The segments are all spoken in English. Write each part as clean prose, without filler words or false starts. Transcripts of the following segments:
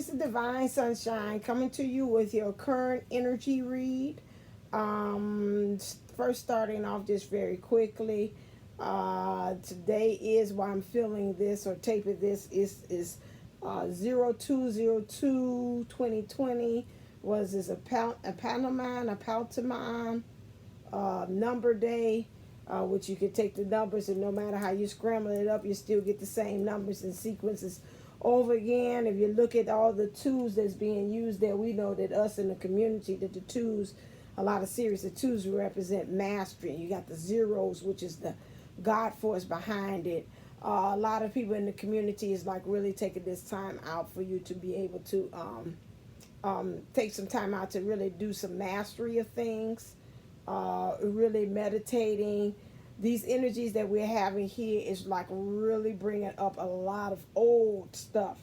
this is Divine Sunshine coming to you with your current energy read. Um, First, starting off just very quickly. Today is why I'm filming this or taping this is 02/02/2020. Was this a Panamine, a Paltamine number day? Which you could take the numbers, and no matter how you scramble it up, you still get the same numbers and sequences over again. If you look at all the twos that's being used there, we know that us in the community, that the twos, a lot of series of twos represent mastery. You got the zeros, which is the God force behind it. A lot of people in the community is like really taking this time out for you to be able to take some time out to really do some mastery of things, really meditating. These energies that we're having here is like really bringing up a lot of old stuff.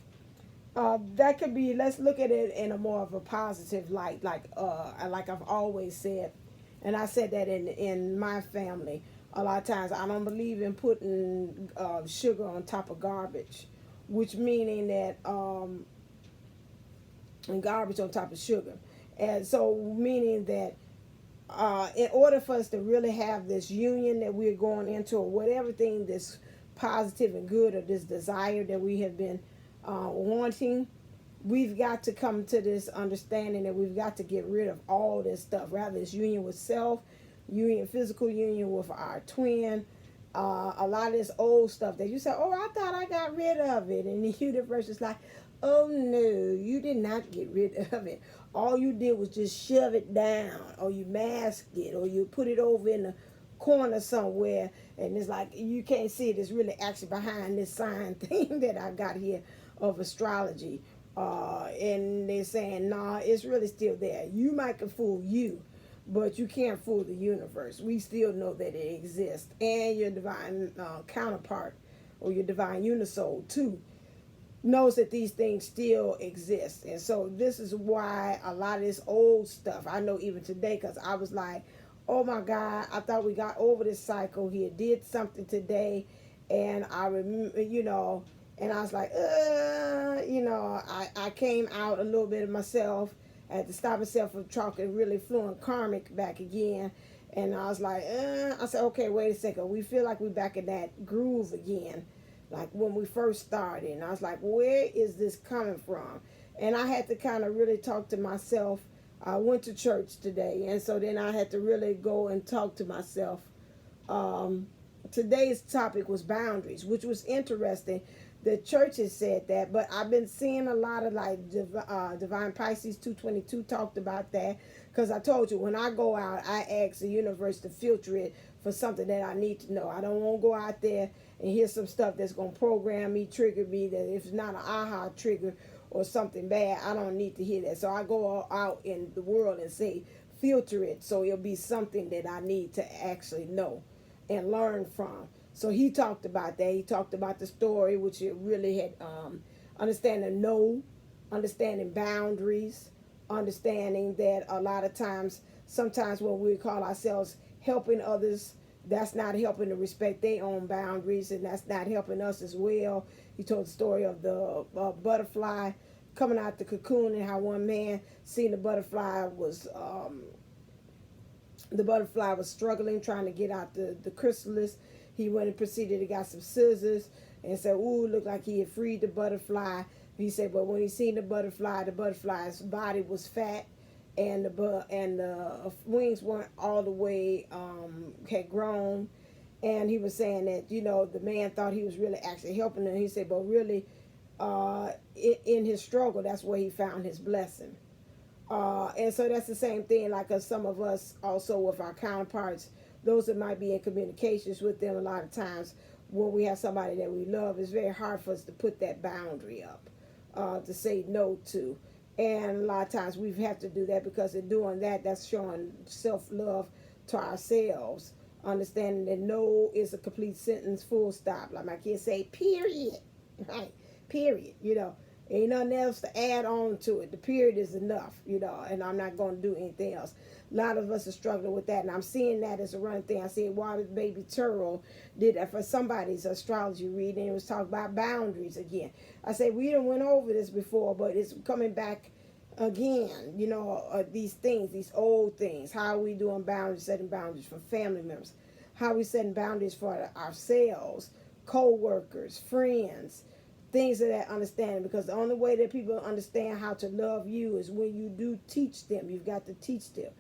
That could be, let's look at it in a more of a positive light, like I've always said, and I said that in my family a lot of times. I don't believe in putting sugar on top of garbage, which meaning that and garbage on top of sugar, and so meaning that in order for us to really have this union that we're going into, or whatever thing this positive and good, or this desire that we have been wanting, we've got to come to this understanding that we've got to get rid of all this stuff. Rather, it's union with self, union, physical union with our twin. A lot of this old stuff that you say, oh, I thought I got rid of it. And the universe is like, oh, no, you did not get rid of it. All you did was just shove it down, or you mask it, or you put it over in the corner somewhere. And it's like, you can't see it. It's really actually behind this sign thing that I got here of astrology. And they're saying, nah, it's really still there. You might can fool you, but you can't fool the universe. We still know that it exists. And your divine counterpart, or your divine unisoul too, knows that these things still exist. And so this is why a lot of this old stuff, I know even today, because I was like, oh my God, I thought we got over this cycle here, did something today, and I remember, and I was like, I came out a little bit of myself. I had to stop myself from talking really fluent karmic back again. And I was like, I said, okay, wait a second. We feel like we're back in that groove again, like when we first started. And I was like, where is this coming from? And I had to kind of really talk to myself. I went to church today, and so then I had to really go and talk to myself. Today's topic was boundaries, which was interesting. The churches said that, but I've been seeing a lot of like Divine Pisces 222 talked about that, because I told you, when I go out, I ask the universe to filter it for something that I need to know. I don't want to go out there and hear some stuff that's going to program me, trigger me, that if it's not an aha trigger or something bad, I don't need to hear that. So I go out in the world and say, filter it, so it'll be something that I need to actually know and learn from. So he talked about that. He talked about the story, which it really had understanding understanding boundaries, understanding that a lot of times, sometimes when we call ourselves helping others, that's not helping to respect their own boundaries, and that's not helping us as well. He told the story of the butterfly coming out the cocoon, and how one man seen the butterfly was struggling trying to get out the chrysalis. He went and proceeded to got some scissors and said, ooh, looked like he had freed the butterfly. He said, but when he seen the butterfly's body was fat, and the wings weren't all the way had grown. And he was saying that, the man thought he was really actually helping him. He said, but really, in his struggle, that's where he found his blessing. And so that's the same thing, like some of us also with our counterparts, those that might be in communications with them. A lot of times when we have somebody that we love, it's very hard for us to put that boundary up, to say no to. And a lot of times we have to do that, because in doing that, that's showing self-love to ourselves, understanding that no is a complete sentence, full stop. Like my kids say, period, right? Period, Ain't nothing else to add on to it. The period is enough, you know, and I'm not going to do anything else. A lot of us are struggling with that, and I'm seeing that as a running thing. I see Water Baby Turtle did that for somebody's astrology reading. It was talking about boundaries again. I say we done went over this before, but it's coming back again, you know, these things, these old things. How are we doing boundaries, setting boundaries for family members? How are we setting boundaries for ourselves, co-workers, friends, things of that understanding? Because the only way that people understand how to love you is when you do teach them. You've got to teach them.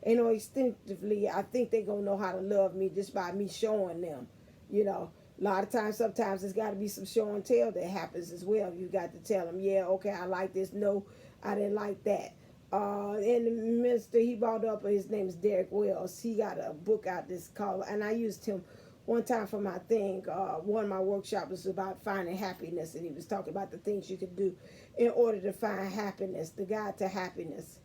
You know, instinctively, I think they're going to know how to love me just by me showing them, you know. A lot of times, sometimes there's got to be some show and tell that happens as well. You got to tell them, yeah, okay, I like this. No, I didn't like that. And the minister he brought up, his name is Derek Wells. He got a book out this called, and I used him one time for my thing. One of my workshops was about finding happiness, and he was talking about the things you could do in order to find happiness, the guide to happiness,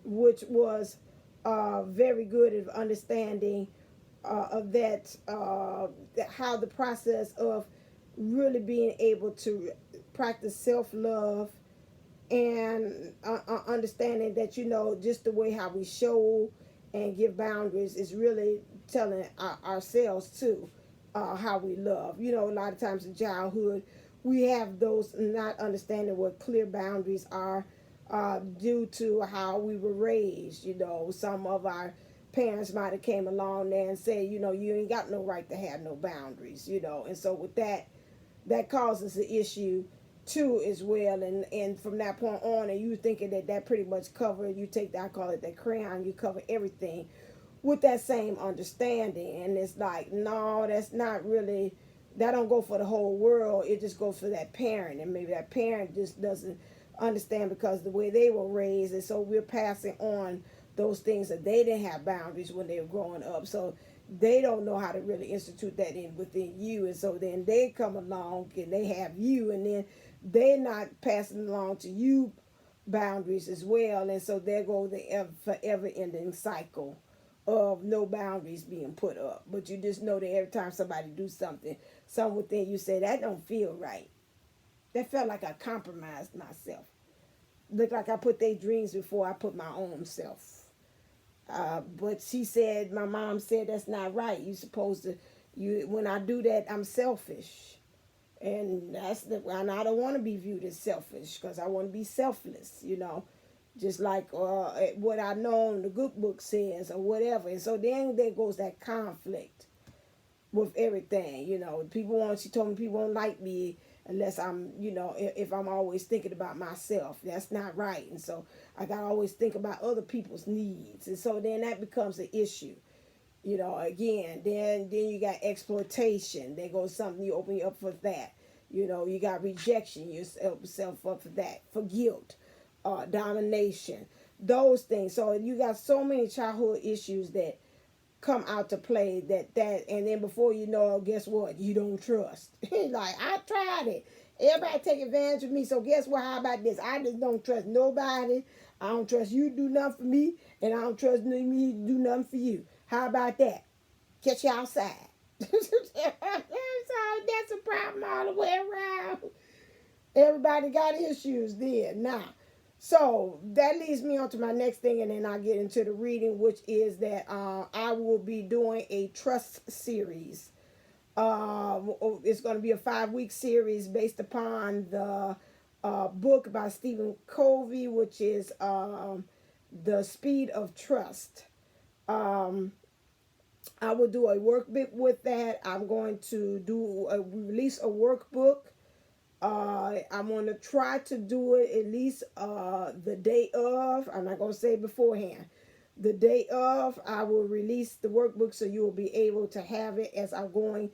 which was very good at understanding of that, how the process of really being able to practice self-love and understanding that, you know, just the way how we show and give boundaries is really telling ourselves too how we love. You know, a lot of times in childhood we have those not understanding what clear boundaries are due to how we were raised. You know, some of our parents might have came along there and said, you know, you ain't got no right to have no boundaries, you know. And so with that, that causes the issue too as well. And from that point on, and you thinking that pretty much covered, you take that, I call it that crayon, you cover everything with that same understanding. And it's like, no, that's not really, that don't go for the whole world. It just goes for that parent, and maybe that parent just doesn't understand because the way they were raised. And so we're passing on those things that they didn't have boundaries when they were growing up. So they don't know how to really institute that in within you. And so then they come along and they have you, and then they're not passing along to you boundaries as well. And so there goes the forever ending cycle of no boundaries being put up. But you just know that every time somebody do something within you say, that don't feel right. That felt like I compromised myself. Looked like I put their dreams before I put my own self. But she said, my mom said, that's not right. You supposed to, when I do that, I'm selfish. And and I don't want to be viewed as selfish because I want to be selfless, you know, just like what I know in the good book says or whatever. And so then there goes that conflict with everything, you know. She told me people won't like me unless I'm, you know, if I'm always thinking about myself. That's not right. And so I got to always think about other people's needs. And so then that becomes an issue, you know, again. Then you got exploitation. There goes something, you open you up for that. You know, you got rejection, yourself up for that, for guilt, domination, those things. So you got so many childhood issues that come out to play and then before you know, guess what? You don't trust. Like, I tried it. Everybody take advantage of me. So guess what? How about this? I just don't trust nobody. I don't trust you to do nothing for me, and I don't trust me to do nothing for you. How about that? Catch you outside. So that's a problem all the way around. Everybody got issues there. Now, so that leads me on to my next thing, and then I'll get into the reading, which is that I will be doing a trust series. It's going to be a 5-week series based upon the book by Stephen Covey, which is The Speed of Trust. I will do a workbook with that. I'm going to release a workbook. I'm going to try to do it at least the day of. I'm not going to say beforehand. The day of, I will release the workbook so you will be able to have it as I'm going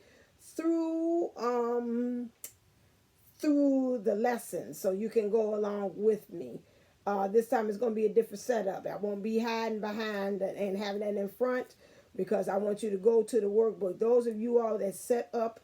through the lessons, so you can go along with me. This time it's going to be a different setup. I won't be hiding behind and having that in front, because I want you to go to the workbook. Those of you all that set up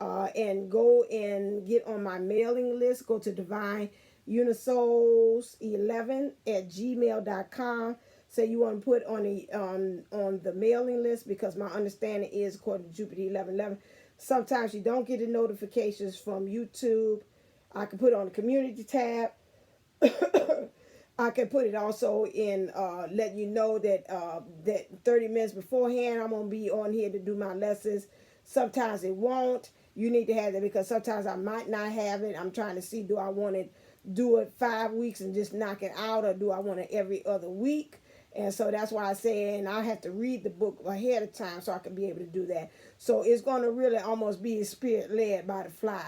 and go and get on my mailing list, go to divineunisols11@gmail.com. Say you want to put on the mailing list, because my understanding is, according to Jupiter 1111, sometimes you don't get the notifications from YouTube. I can put it on the community tab. I can put it also in letting you know that that 30 minutes beforehand I'm gonna be on here to do my lessons. Sometimes it won't. You need to have that because sometimes I might not have it. I'm trying to see, do I want to do it 5 weeks and just knock it out, or do I want it every other week? And so that's why I say, and I have to read the book ahead of time so I can be able to do that. So it's going to really almost be spirit led by the fly.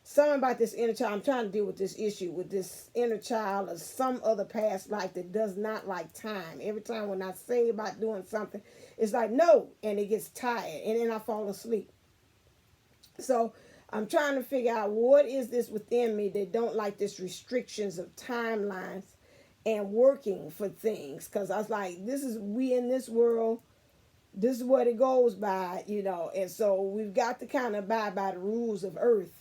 Something about this inner child, I'm trying to deal with this issue with this inner child or some other past life that does not like time. Every time when I say about doing something, it's like, no, and it gets tired, and then I fall asleep. So I'm trying to figure out what is this within me that don't like this restrictions of timelines and working for things. Because I was like, we in this world, this is what it goes by, and so we've got to kind of abide by the rules of earth.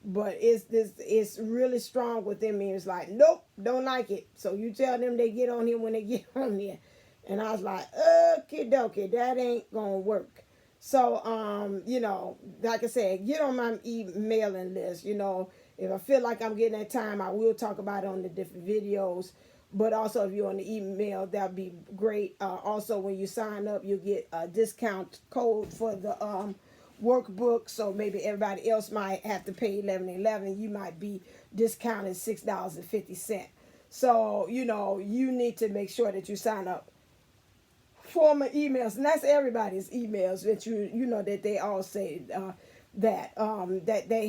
But it's really strong within me. It's like, nope, don't like it. So you tell them they get on here when they get on here. And I was like, okie dokie, that ain't gonna work. So, like I said, get on my emailing list. If I feel like I'm getting that time, I will talk about it on the different videos. But also, if you're on the email, that'd be great. Also, when you sign up, you'll get a discount code for the workbook. So maybe everybody else might have to pay $11.11. You might be discounted $6.50. So, you need to make sure that you sign up for my emails, and that's everybody's emails that that they all say that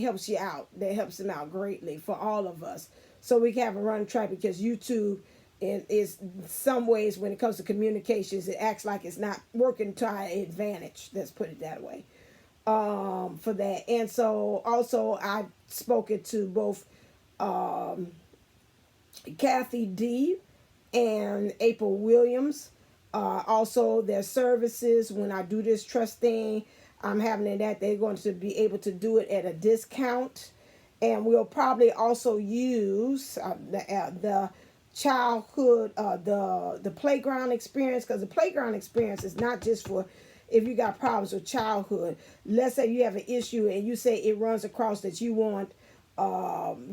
helps you out. That helps them out greatly for all of us. So we can have a run track, because YouTube is some ways when it comes to communications, it acts like it's not working to our advantage. Let's put it that way. For that. And so also I've spoken to both Kathy D and April Williams. Also their services, when I do this trust thing, I'm having that they're going to be able to do it at a discount. And we'll probably also use the childhood, the playground experience, because the playground experience is not just for if you got problems with childhood. Let's say you have an issue and you say it runs across that you want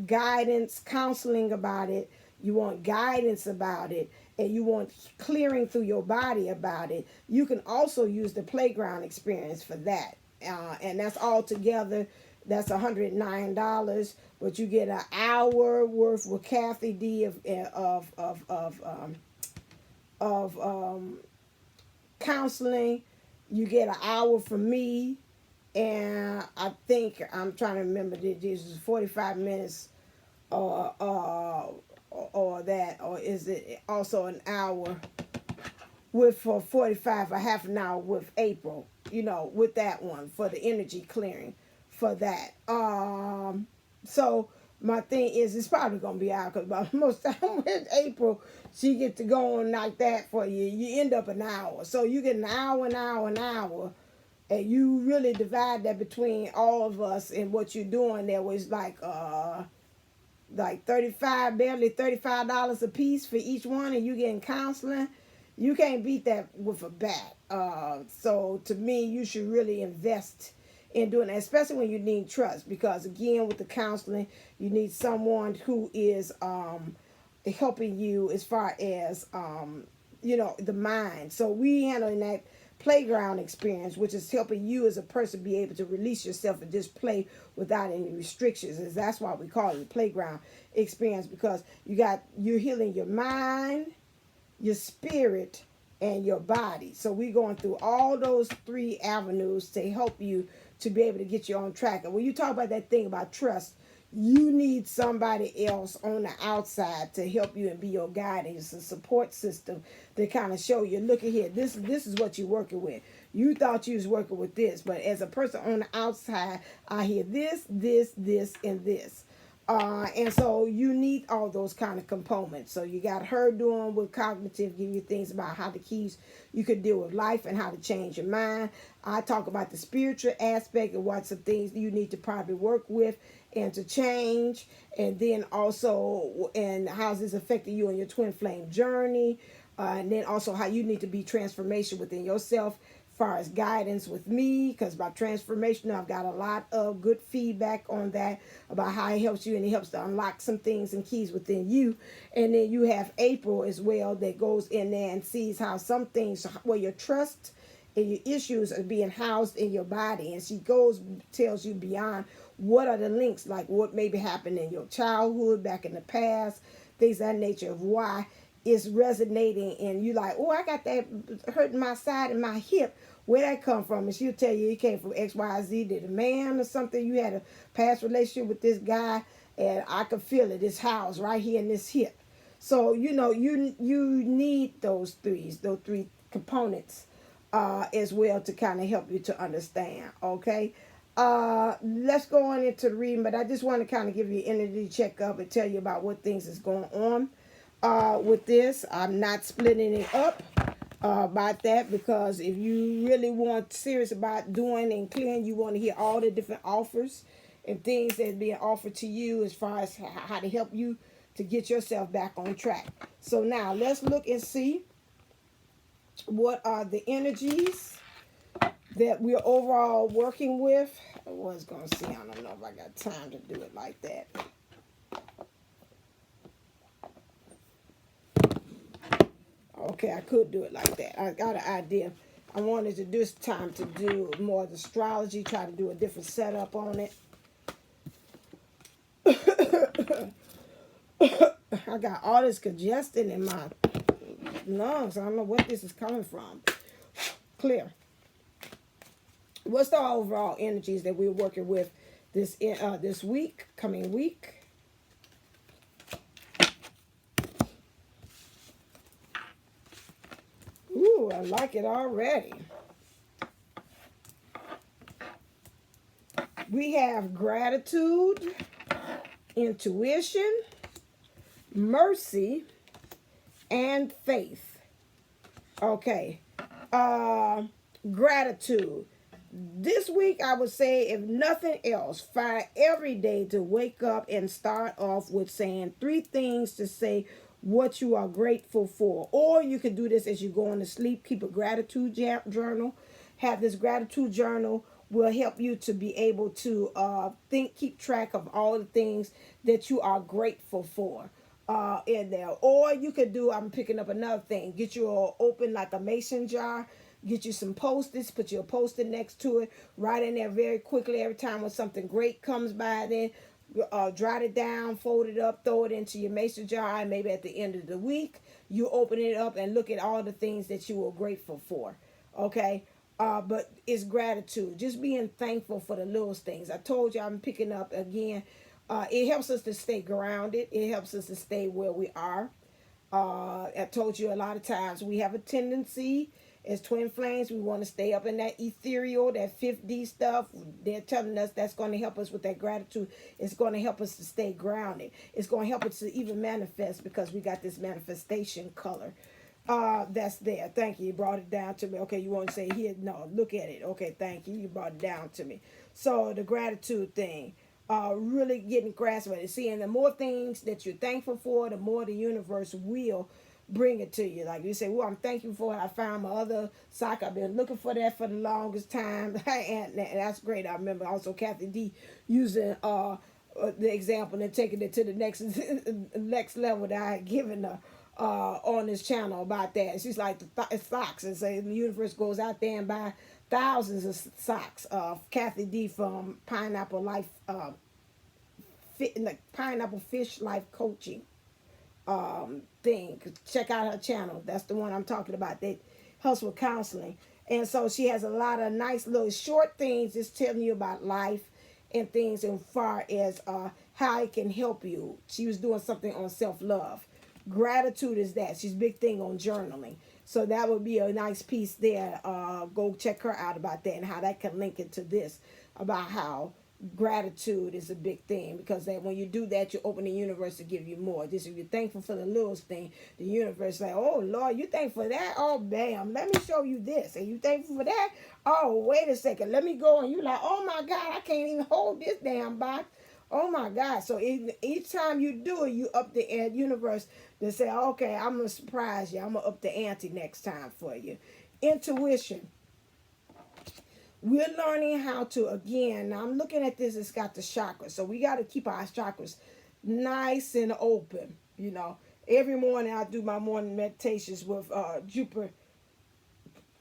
guidance, counseling about it, you want guidance about it, and you want clearing through your body about it. You can also use the playground experience for that. And that's all together. That's $109, but you get an hour worth with Kathy D of counseling. You get an hour from me, and I think I'm trying to remember that this is 45 minutes, or that, or is it also an hour with for 45, a half an hour with April, with that one for the energy clearing for that. So my thing is, it's probably gonna be out, because most time with April, she get to go on like that for you. You end up an hour, so you get an hour, and you really divide that between all of us. And what you're doing there was like barely $35 a piece for each one, and you getting counseling. You can't beat that with a bat. So to me, you should really invest in doing that, especially when you need trust, because again, with the counseling, you need someone who is helping you as far as the mind. So we handling that playground experience, which is helping you as a person be able to release yourself and just play without any restrictions. And that's why we call it the playground experience, because you're healing your mind, your spirit, and your body. So we're going through all those 3 avenues to help you to be able to get you on track. And when you talk about that thing about trust, you need somebody else on the outside to help you and be your guidance, a support system to kind of show you, look at here, this is what you're working with. You thought you was working with this, but as a person on the outside, I hear this, and this. And so you need all those kind of components. So you got her doing with cognitive, give you things about how the keys you could deal with life and how to change your mind. I talk about the spiritual aspect and what some things you need to probably work with and to change. And then also, and how's this affecting you on your twin flame journey. And then also how you need to be transformation within yourself, far as guidance with me, because by transformation, I've got a lot of good feedback on that about how it helps you, and it helps to unlock some things and keys within you. And then you have April as well that goes in there and sees how some things, where your trust and your issues are being housed in your body, and she tells you beyond what are the links, like what maybe happened in your childhood, back in the past, things of that nature, of why it's resonating, and you like, oh, I got that hurting my side and my hip. Where that come from? And she'll tell you it came from XYZ. Did a man or something? You had a past relationship with this guy, and I could feel it. It's housed right here in this hip. So you need those three components as well to kind of help you to understand. Okay. Let's go on into the reading, but I just want to kind of give you an energy checkup and tell you about what things is going on with this. I'm not splitting it up about that, because if you really want serious about doing and clearing, you want to hear all the different offers and things that's being offered to you as far as how to help you to get yourself back on track. So now let's look and see what are the energies that we're overall working with. I was going to see, I don't know if I got time to do it like that. Okay, I could do it like that. I got an idea. I wanted to do this time to do more of the astrology, try to do a different setup on it. I got all this congestion in my lungs. I don't know what this is coming from. Clear. What's the overall energies that we're working with this week, coming week? Ooh, I like it already. We have gratitude, intuition, mercy, and faith. Okay. Gratitude. This week, I would say, if nothing else, find every day to wake up and start off with saying 3 things to say what you are grateful for. Or you can do this as you're going to sleep. Keep a gratitude journal. Have this gratitude journal will help you to be able to keep track of all the things that you are grateful for in there. Or you could do, I'm picking up another thing, get you open like a mason jar. Get you some Post-its, put your Post-it next to it, write in there very quickly every time when something great comes by. Then jot it down, fold it up, throw it into your mason jar, and maybe at the end of the week, you open it up and look at all the things that you were grateful for. Okay? But it's gratitude. Just being thankful for the little things. I told you I'm picking up again. It helps us to stay grounded. It helps us to stay where we are. I told you a lot of times we have a tendency as twin flames, we want to stay up in that ethereal, that 5D stuff. They're telling us that's going to help us with that gratitude. It's going to help us to stay grounded. It's going to help us to even manifest, because we got this manifestation color that's there. Thank you. You brought it down to me. Okay, you want to say here? No, look at it. Okay, thank you. You brought it down to me. So the gratitude thing, really getting grasp of it. Seeing the more things that you're thankful for, the more the universe will bring it to you. Like you say, well, I'm thankful for it. I found my other sock. I've been looking for that for the longest time. And that's great. I remember also Kathy D using the example and taking it to the next level that I had given her on this channel about that. She's like the socks, and say the universe goes out there and buy thousands of socks. Kathy D from Pineapple Life, Pineapple Fish Life Coaching thing. Check out her channel. That's the one I'm talking about. That helps with counseling. And so she has a lot of nice little short things just telling you about life and things as far as how it can help you. She was doing something on self-love. Gratitude is that. She's big thing on journaling. So that would be a nice piece there. Go check her out about that and how that can link into this, about how gratitude is a big thing, because that when you do that, you open the universe to give you more. Just if you're thankful for the littlest thing, the universe like, oh Lord, you thankful for that? Oh bam, let me show you this. And you thankful for that? Oh, wait a second, let me go. And you like, oh my God, I can't even hold this damn box. Oh my God. So each time you do it, you up the universe to say, okay, I'm gonna surprise you. I'm gonna up the ante next time for you. Intuition. we're learning how to, again, now I'm looking at this, it's got the chakras. So we got to keep our chakras nice and open, you know. Every morning I do my morning meditations with Jupiter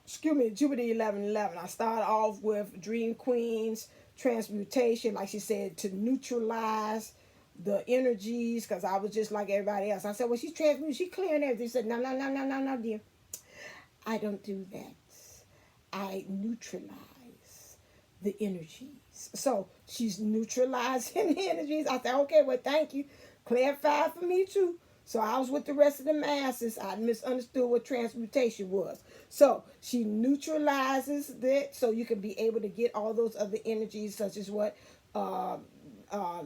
11:11. I start off with Dream Queens transmutation, like she said, to neutralize the energies, because I was just like everybody else. I said, well, she's transmuting, she's clearing everything. She said, no, no, no, no, no, no, dear. I don't do that. I neutralize the energies. So she's neutralizing the energies. I said, okay, well, thank you. Clarify for me too. So I was with the rest of the masses. I misunderstood what transmutation was. So she neutralizes that, so you can be able to get all those other energies, such as what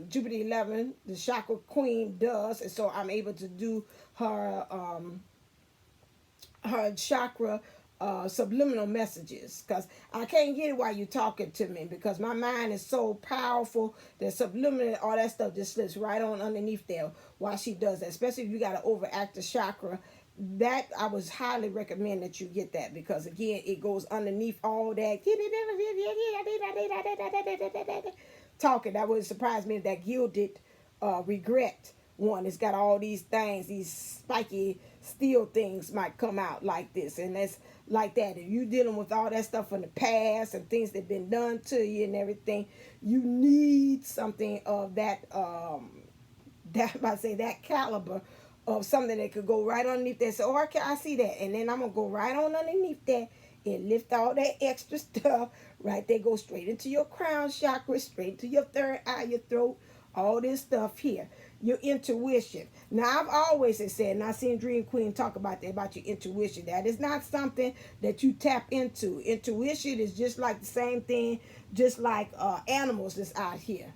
Jupiter 11, the chakra queen, does. And so I'm able to do her her chakra subliminal messages, because I can't get it while you're talking to me, because my mind is so powerful that subliminal, all that stuff just slips right on underneath there while she does that, especially if you got an overactive chakra. That I would highly recommend that you get that, because again, it goes underneath all that talking. That would surprise me if that gilded regret one, it's got all these things, these spiky steel things might come out like this. And that's like that. If you're dealing with all that stuff from the past and things that been done to you and everything, you need something of that that caliber of something that could go right underneath that. So, okay, I see that. And then I'm going to go right on underneath that and lift all that extra stuff right there. Go straight into your crown chakra, straight into your third eye, your throat, all this stuff here. Your intuition. Now, I've always said, and I've seen Dream Queen talk about that, about your intuition. That is not something that you tap into. Intuition is just like the same thing, just like animals that's out here.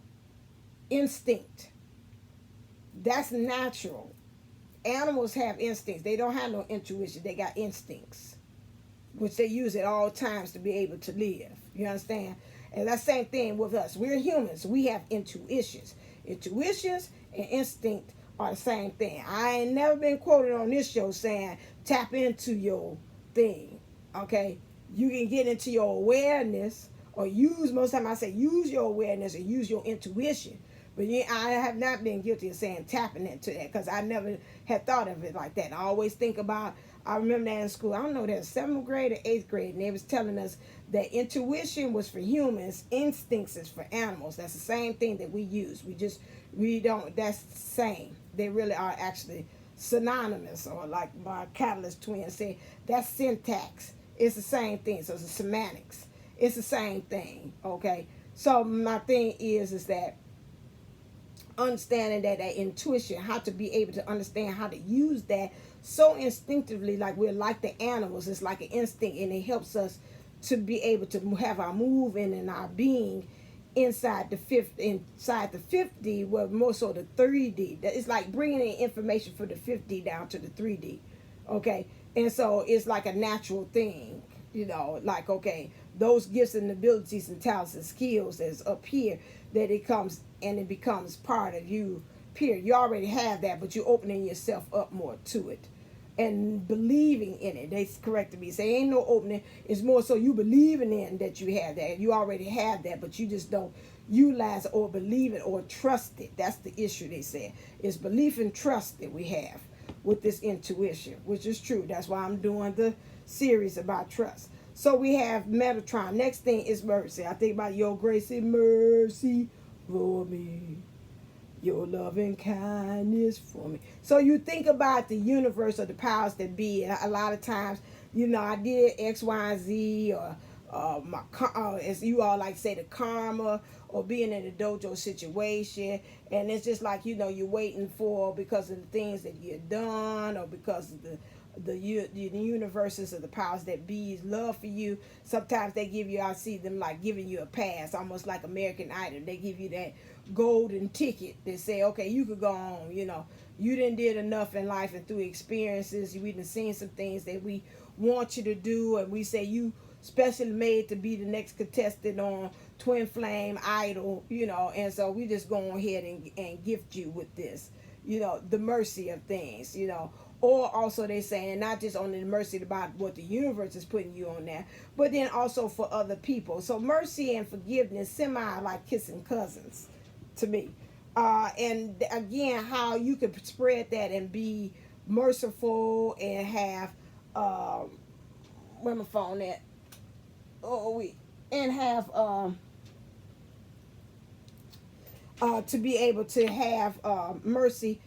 Instinct. That's natural. Animals have instincts. They don't have no intuition. They got instincts, which they use at all times to be able to live. You understand? And that same thing with us. We're humans. We have intuitions. Intuitions and instinct are the same thing. I ain't never been quoted on this show saying tap into your thing. Okay? You can get into your awareness, or use, most of the time I say use your awareness or use your intuition. But I have not been guilty of saying tapping into that, because I never had thought of it like that. I always think about, I remember that in school, I don't know, that was 7th grade or 8th grade, and they was telling us that intuition was for humans, instincts is for animals. That's the same thing that we use. We don't, that's the same. They really are actually synonymous, or like my catalyst twin said, that's syntax. It's the same thing. So it's semantics. It's the same thing, okay? So my thing is that understanding that intuition, how to be able to understand how to use that so instinctively, like we're like the animals. It's like an instinct, and it helps us to be able to have our moving and our being inside the 5D, well, more so the 3D. It's like bringing in information for the 5D down to the 3D, okay? And so it's like a natural thing, you know, like, okay, those gifts and abilities and talents and skills that's up here, that it comes and it becomes part of you, period. You already have that, but you're opening yourself up more to it and believing in it. They corrected me, say ain't no opening, it's more so you believing in that you have that. You already have that, but you just don't utilize or believe it or trust it. That's the issue, they said. It's belief and trust that we have with this intuition, which is true. That's why I'm doing the series about trust. So we have Metatron. Next thing is mercy. I think about your grace and mercy for me, your loving kindness for me. So you think about the universe or the powers that be. A lot of times, you know, I did X, Y, and Z, or as you all like to say, the karma, or being in a dojo situation. And it's just like, you know, you're waiting for, because of the things that you've done, or because of the universes or the powers that be's love for you. Sometimes they give you, I see them like giving you a pass, almost like American Idol. They give you that golden ticket. They say, okay, you could go on. You know, you done did enough in life, and through experiences, we done seen some things that we want you to do, and we say you specially made to be the next contestant on Twin Flame Idol, you know, and so we just go ahead and gift you with this. the mercy of things, or also they saying not just on the mercy about what the universe is putting you on there, but then also for other people. So mercy and forgiveness semi like kissing cousins to me. And again, how you could spread that and be merciful and have where my phone at? Oh wait, and have to be able to have mercy,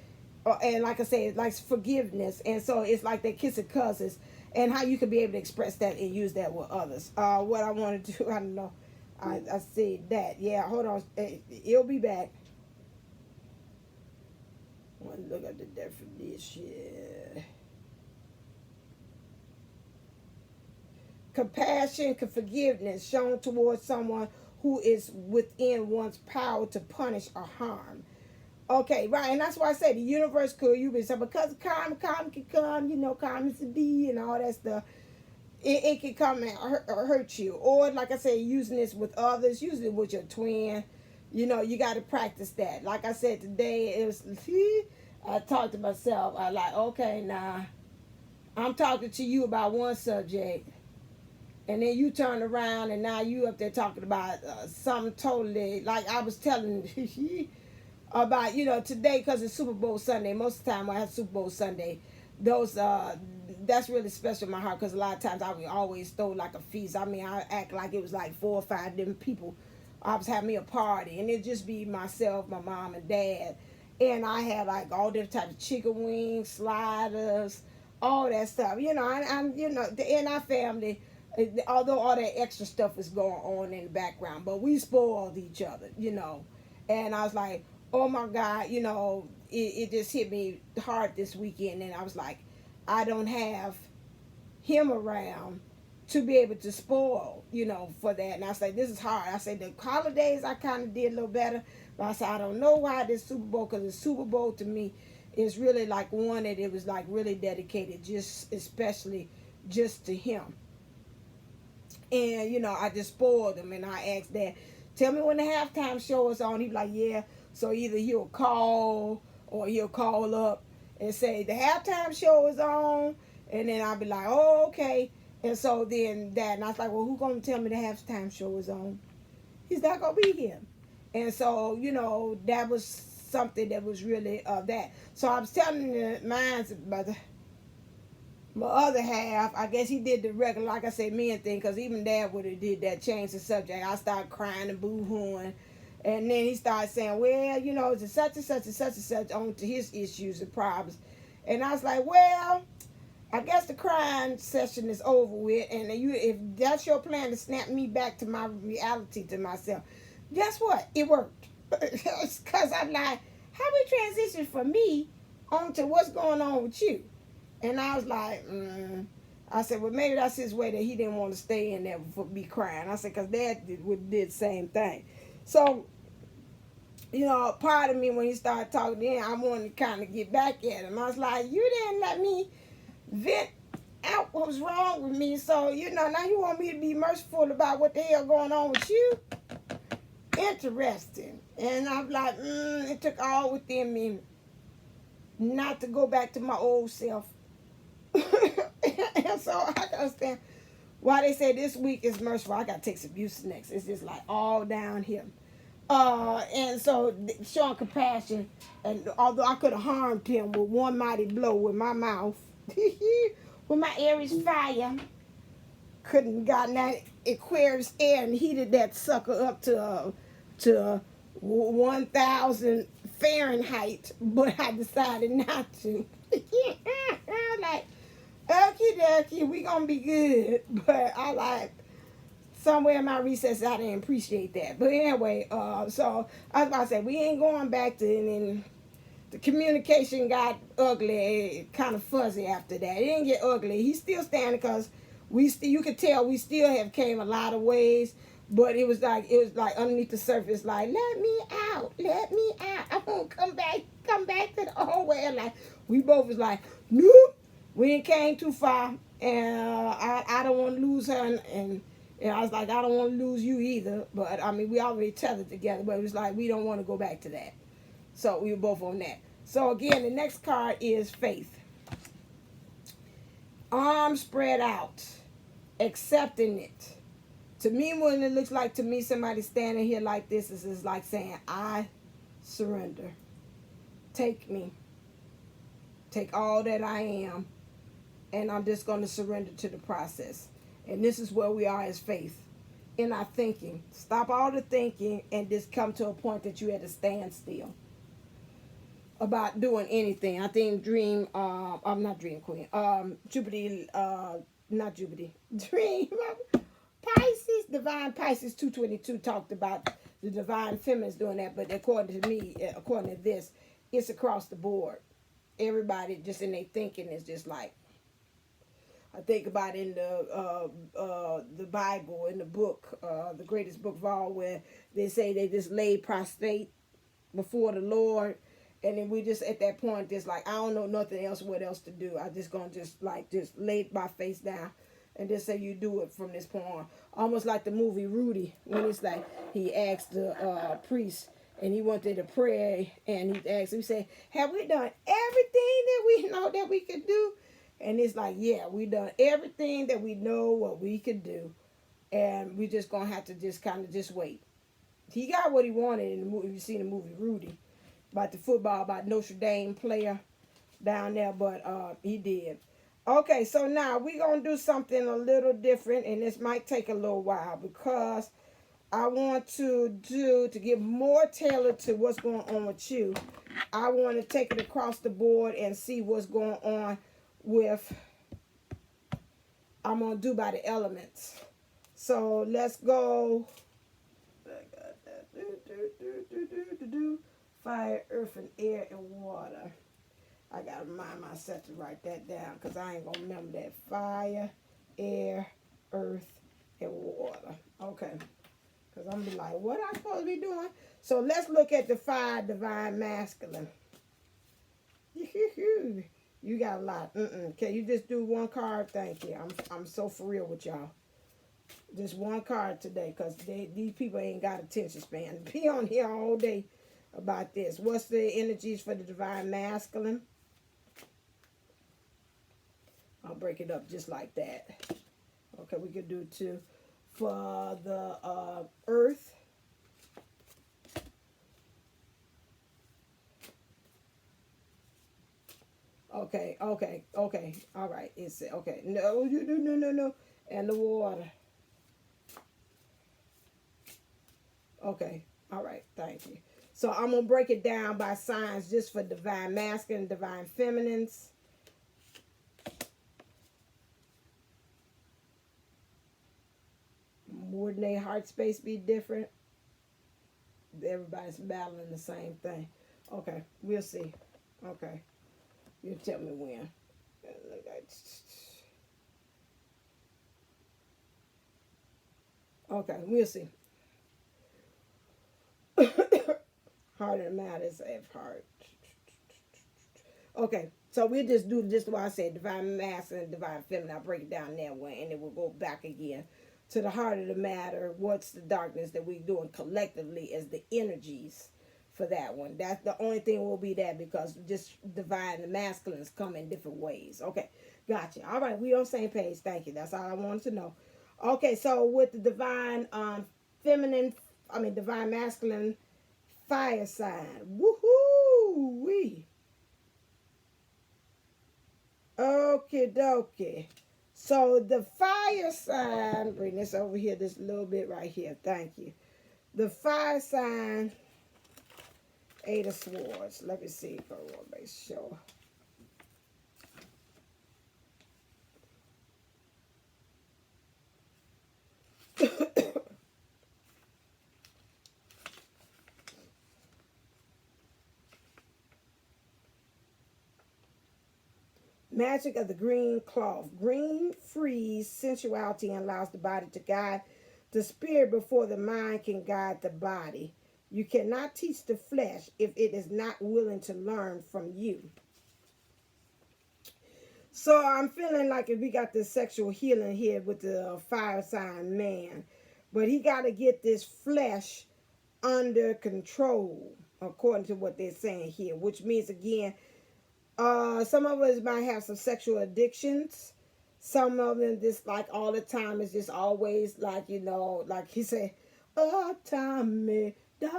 and like I said, like forgiveness, and so it's like they kissing cousins, and how you can be able to express that and use that with others. What I want to do, I don't know. I see that. Yeah, hold on. It'll be back. I want to look at the definition. Compassion, forgiveness shown towards someone who is within one's power to punish or harm. Okay, right, and that's why I say the universe could, you be saying, because karma can come, karma is a B and all that stuff. It can come and hurt you. Or, like I said, using this with others, using it with your twin. You got to practice that. Like I said today, it was, I talked to myself. I like, okay, now, I'm talking to you about one subject. And then you turn around and now you up there talking about something totally, like I was telling about, today, because it's Super Bowl Sunday. Most of the time when I have Super Bowl Sunday, that's really special in my heart, because a lot of times I would always throw like a feast. I mean, I act like it was like 4 or 5 different people. I was having me a party, and it'd just be myself, my mom, and dad. And I had like all different types of chicken wings, sliders, all that stuff. And our family, although all that extra stuff was going on in the background, but we spoiled each other, And I was like, oh my God, it just hit me hard this weekend. And I was like, I don't have him around to be able to spoil, for that. And I said, this is hard. I said, the holidays I kind of did a little better. But I said, I don't know why this Super Bowl, because the Super Bowl to me is really like one that it was like really dedicated, just especially just to him. And, I just spoiled him, and I asked Dad, tell me when the halftime show is on. He's like, yeah. So either he'll call or he'll call up and say, the halftime show is on. And then I'll be like, oh, okay. And so then Dad, and I was like, well, who's going to tell me the halftime show is on? He's not going to be here. And so, that was something that was really that. So I was telling the minds about my other half. I guess he did the regular, like I said, men thing, because even Dad would have did that, change the subject. I started crying and boo-hooing. And then he started saying, well, it's such and such and such and such on to his issues and problems. And I was like, well, I guess the crying session is over with. And if that's your plan to snap me back to my reality, to myself, guess what? It worked. Because I'm like, how we transition from me onto what's going on with you? And I was like, I said, well, maybe that's his way that he didn't want to stay in there for me crying. I said, because Dad did the same thing. So, part of me, when he started talking to him, I wanted to kind of get back at him. I was like, you didn't let me vent out what was wrong with me. So, now you want me to be merciful about what the hell going on with you? Interesting. And I'm like, it took all within me not to go back to my old self. And so I can understand why they say this week is merciful. I got to take some abuse next. It's just like all down here. And so showing compassion, and although I could have harmed him with one mighty blow with my mouth, with my Aries fire, couldn't gotten that Aquarius air and heated that sucker up to 1,000 Fahrenheit, but I decided not to. Like, okie dokie, we gonna be good. But I like, somewhere in my recess, I didn't appreciate that. But anyway, so I was about to say, we ain't going back to, and then the communication got ugly, kind of fuzzy after that. It didn't get ugly. He's still standing, because you could tell we still have came a lot of ways. But it was like underneath the surface, like, let me out. I won't come back to the old way. And like, we both was like, nope, we ain't came too far. And I don't want to lose her. And I was like, I don't want to lose you either. But I mean, we already tethered together. But it was like, we don't want to go back to that. So we were both on that. So again, the next card is faith. Arms spread out, accepting it. To me, when it looks like to me somebody standing here like this is like saying, I surrender. Take me. Take all that I am. And I'm just going to surrender to the process. And this is where we are as faith. In our thinking. Stop all the thinking and just come to a point that you had to stand still. About doing anything. I think I'm not Dream Queen. Jupiter, not Jupiter. Dream. Pisces, Divine Pisces 222 talked about the divine feminines doing that, but according to me, according to this, it's across the board. Everybody just in their thinking is just like, I think about in the Bible, in the book, the greatest book of all, where they say they just lay prostrate before the Lord, and then we just at that point just like, I don't know nothing else, what else to do. I just gonna just lay my face down. And just say you do it from this point on. Almost like the movie Rudy, when it's like he asked the priest and he wanted to pray, and he asked him, he said, have we done everything that we know that we could do? And it's like, yeah, we done everything that we know what we could do. And we just gonna have to just kind of just wait. He got what he wanted in the movie. You seen the movie Rudy, about the football, about Notre Dame player down there, but he did. Okay, so now we're going to do something a little different, and this might take a little while because I want to get more tailored to what's going on with you. I want to take it across the board and see what's going on with, I'm going to do by the elements. So let's go. Fire, earth, and air, and water. I got to remind myself to write that down because I ain't going to remember that. Fire, air, earth, and water. Okay. Because I'm going to be like, what am I supposed to be doing? So let's look at the fire, divine masculine. You got a lot. Can you just do one card? Thank you. I'm so for real with y'all. Just one card today because these people ain't got attention span. Be on here all day about this. What's the energies for the divine masculine? I'll break it up just like that. Okay, we could do two. For the earth. Okay. All right. It's okay. No. And the water. Okay. All right. Thank you. So I'm going to break it down by signs just for divine masculine, divine feminines. Wouldn't their heart space be different? Everybody's battling the same thing. Okay, we'll see. Okay, you tell me when. Okay, we'll see. Heart and matters of heart. Okay, so we'll just do just what I said, divine masculine, divine feminine. I'll break it down that way, and then we'll go back again to the heart of the matter. What's the darkness that we're doing collectively as the energies for that one? That's the only thing will be that, because just divine and masculines come in different ways. Okay, gotcha. All right, we on the same page. Thank you. That's all I wanted to know. Okay, so with the divine divine masculine fire sign. Woohoo! Okie dokie. So the fire sign, bring this over here, this little bit right here. Thank you. The fire sign, 8 of Swords. Let me see if I want to make sure. Magic of the green cloth. Green frees sensuality and allows the body to guide the spirit before the mind can guide the body. You cannot teach the flesh if it is not willing to learn from you. So I'm feeling like if we got this sexual healing here with the fire sign man, but he got to get this flesh under control. according to what they're saying here, which means, again, some of us might have some sexual addictions. Some of them just like all the time is just always like, you know, like he said, a Tommy dog,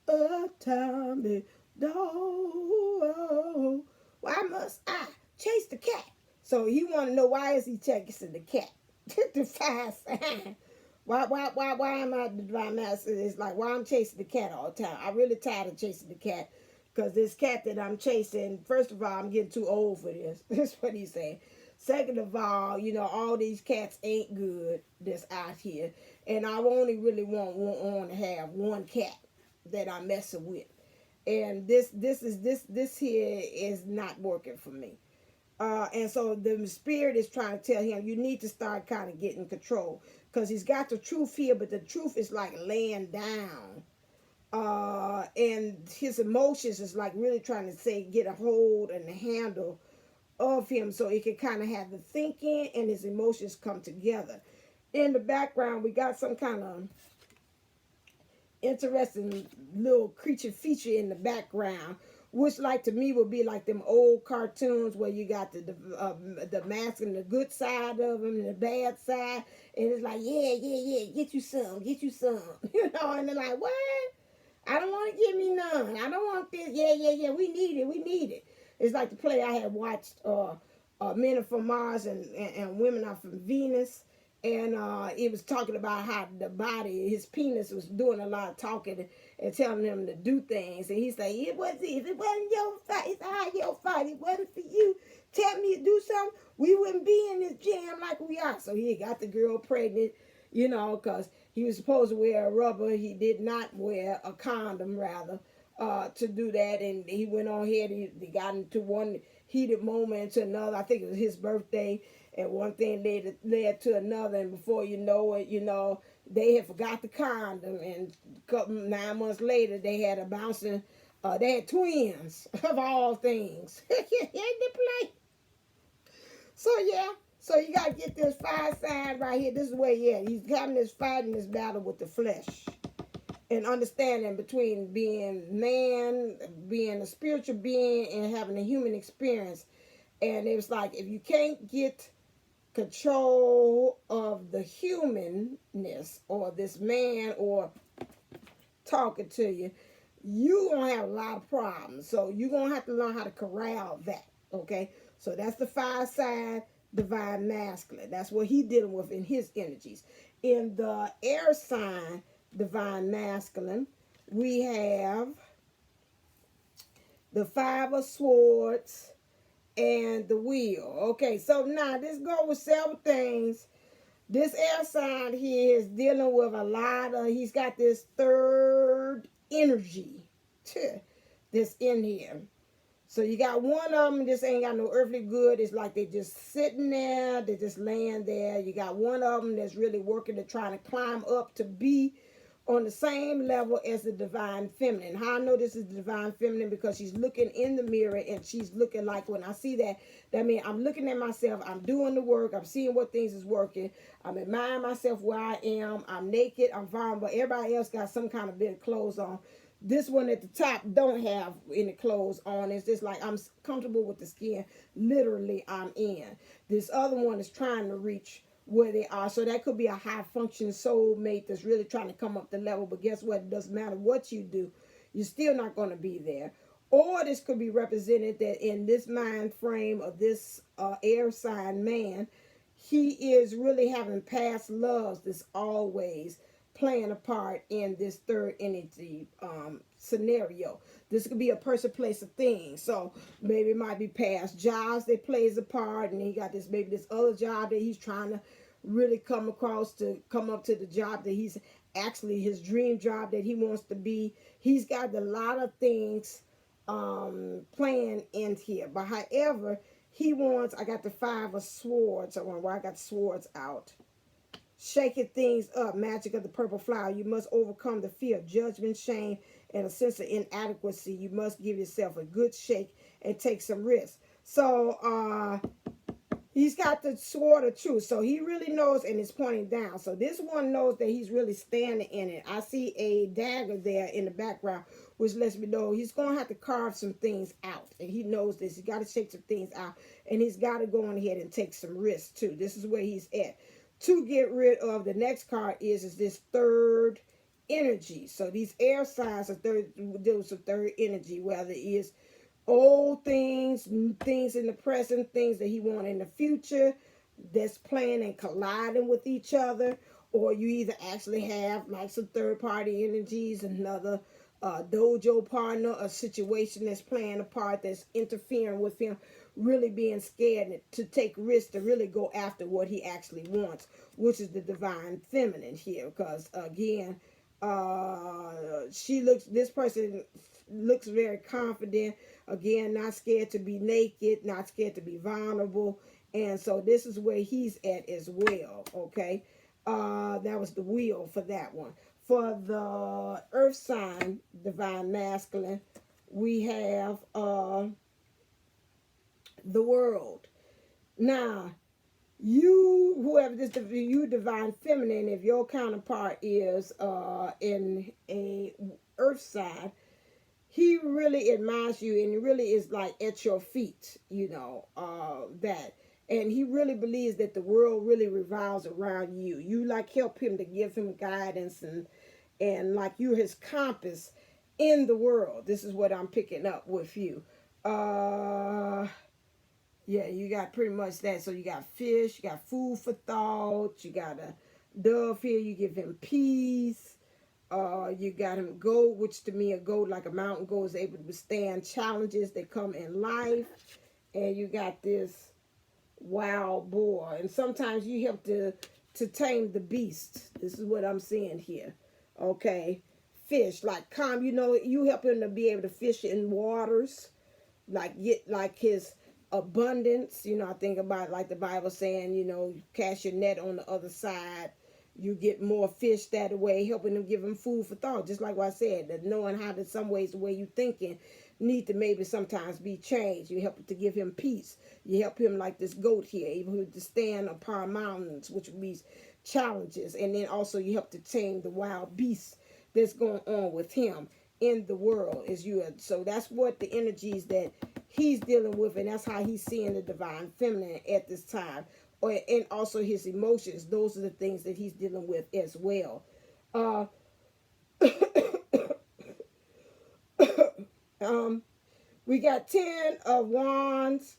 a Tommy dog. Why must I chase the cat? So you want to know, why is he chasing the cat? The fire sign. Why am I the divine master? It's like, why I'm chasing the cat all the time. I'm really tired of chasing the cat. Because this cat that I'm chasing, first of all, I'm getting too old for this. That's what he's saying. Second of all, you know, all these cats ain't good that's out here. And I only really want to have one cat that I'm messing with. And this here is not working for me. And so the spirit is trying to tell him, you need to start kind of getting control. Because he's got the truth here, but the truth is like laying down. And his emotions is like really trying to say, get a hold and a handle of him, so he can kind of have the thinking and his emotions come together. In the background, we got some kind of interesting little creature feature in the background, which like to me would be like them old cartoons where you got the mask and the good side of them and the bad side, and it's like, yeah, get you some, you know, and they're like, what? I don't want to give me none. I don't want this. Yeah. We need it. It's like the play I had watched, Men Are From Mars and Women Are From Venus. And it was talking about how the body, his penis was doing a lot of talking and telling him to do things. And he said, if it wasn't your fight, it's not your fight. It wasn't for you. Tell me to do something, we wouldn't be in this jam like we are. So he got the girl pregnant, you know, because he was supposed to wear a rubber. He did not wear a condom, rather, to do that. And he went on ahead. He got into one heated moment to another. I think it was his birthday. And one thing led to another. And before you know it, you know, they had forgot the condom. And 9 months later, they had a bouncing, they had twins, of all things. In the play. So, yeah. So you got to get this fire sign right here. This is where, yeah, he's having this fight and this battle with the flesh. And understanding between being man, being a spiritual being, and having a human experience. And it was like, if you can't get control of the humanness or this man or talking to you, you're going to have a lot of problems. So you're going to have to learn how to corral that, okay? So that's the fire sign. Divine masculine. That's what he's dealing with in his energies. In the air sign, divine masculine, we have the 5 of swords and the wheel. Okay, so now this go with several things. This air sign here is dealing with a lot of, he's got this third energy that's in here. So you got one of them, this ain't got no earthly good. It's like they're just sitting there. They're just laying there. You got one of them that's really working to try to climb up to be on the same level as the divine feminine. How I know this is the divine feminine? Because she's looking in the mirror and she's looking like, when I see that, that means I'm looking at myself. I'm doing the work. I'm seeing what things is working. I'm admiring myself where I am. I'm naked. I'm vulnerable. Everybody else got some kind of bit of clothes on. This one at the top don't have any clothes on. It's just like I'm comfortable with the skin. Literally, I'm in. This other one is trying to reach where they are. So that could be a high functioning soulmate that's really trying to come up the level. But guess what? It doesn't matter what you do. You're still not going to be there. Or this could be represented that in this mind frame of this air sign man, he is really having past loves that's always playing a part in this third energy scenario. This could be a person, place, or thing. So maybe it might be past jobs that plays a part, and he got this, maybe this other job that he's trying to really come across to come up to the job that he's actually his dream job that he wants to be. He's got a lot of things playing in here. But however, he wants, I got the 5 of swords. I wonder why I got swords out. Shaking things up, magic of the purple flower. You must overcome the fear of judgment, shame, and a sense of inadequacy. You must give yourself a good shake and take some risks. So He's got the sword of truth. So he really knows, and it's pointing down. So this one knows that he's really standing in it. I see a dagger there in the background, which lets me know he's going to have to carve some things out. And he knows this. He's got to shake some things out. And he's got to go on ahead and take some risks, too. This is where he's at. To get rid of, the next card is this third energy. So these air signs are dealing with some third energy, whether it is old things, things in the present, things that he wants in the future that's playing and colliding with each other, or you either actually have like some third party energies, another dojo partner, a situation that's playing a part that's interfering with him, really being scared to take risks to really go after what he actually wants, which is the divine feminine here. Because again, this person looks very confident. Again, not scared to be naked, not scared to be vulnerable. And so this is where he's at as well, okay? That was the wheel for that one. For the earth sign, divine masculine, we have the world. Now, whoever you divine feminine, if your counterpart is in a earth sign, he really admires you and he really is like at your feet, that. And he really believes that the world really revolves around you. You like help him to give him guidance and like you're his compass in the world. This is what I'm picking up with you. Yeah, you got pretty much that. So you got fish, you got food for thought, you got a dove here, you give him peace. You got him goat, which to me a goat, like a mountain goat, is able to withstand challenges that come in life. And you got this wild boar. And sometimes you help to tame the beast. This is what I'm seeing here. Okay. Fish, like you help him to be able to fish in waters. Like get like his abundance. I think about like the Bible saying, cast your net on the other side. You get more fish that way, helping them, give them food for thought. Just like what I said, that knowing how that some ways the way you thinking need to maybe sometimes be changed. You help to give him peace. You help him like this goat here, able to stand upon mountains, which means challenges. And then also you help to tame the wild beasts that's going on with him in the world as you are. So that's what the energies that he's dealing with, and that's how he's seeing the divine feminine at this time. And also his emotions. Those are the things that he's dealing with as well. We got 10 of Wands,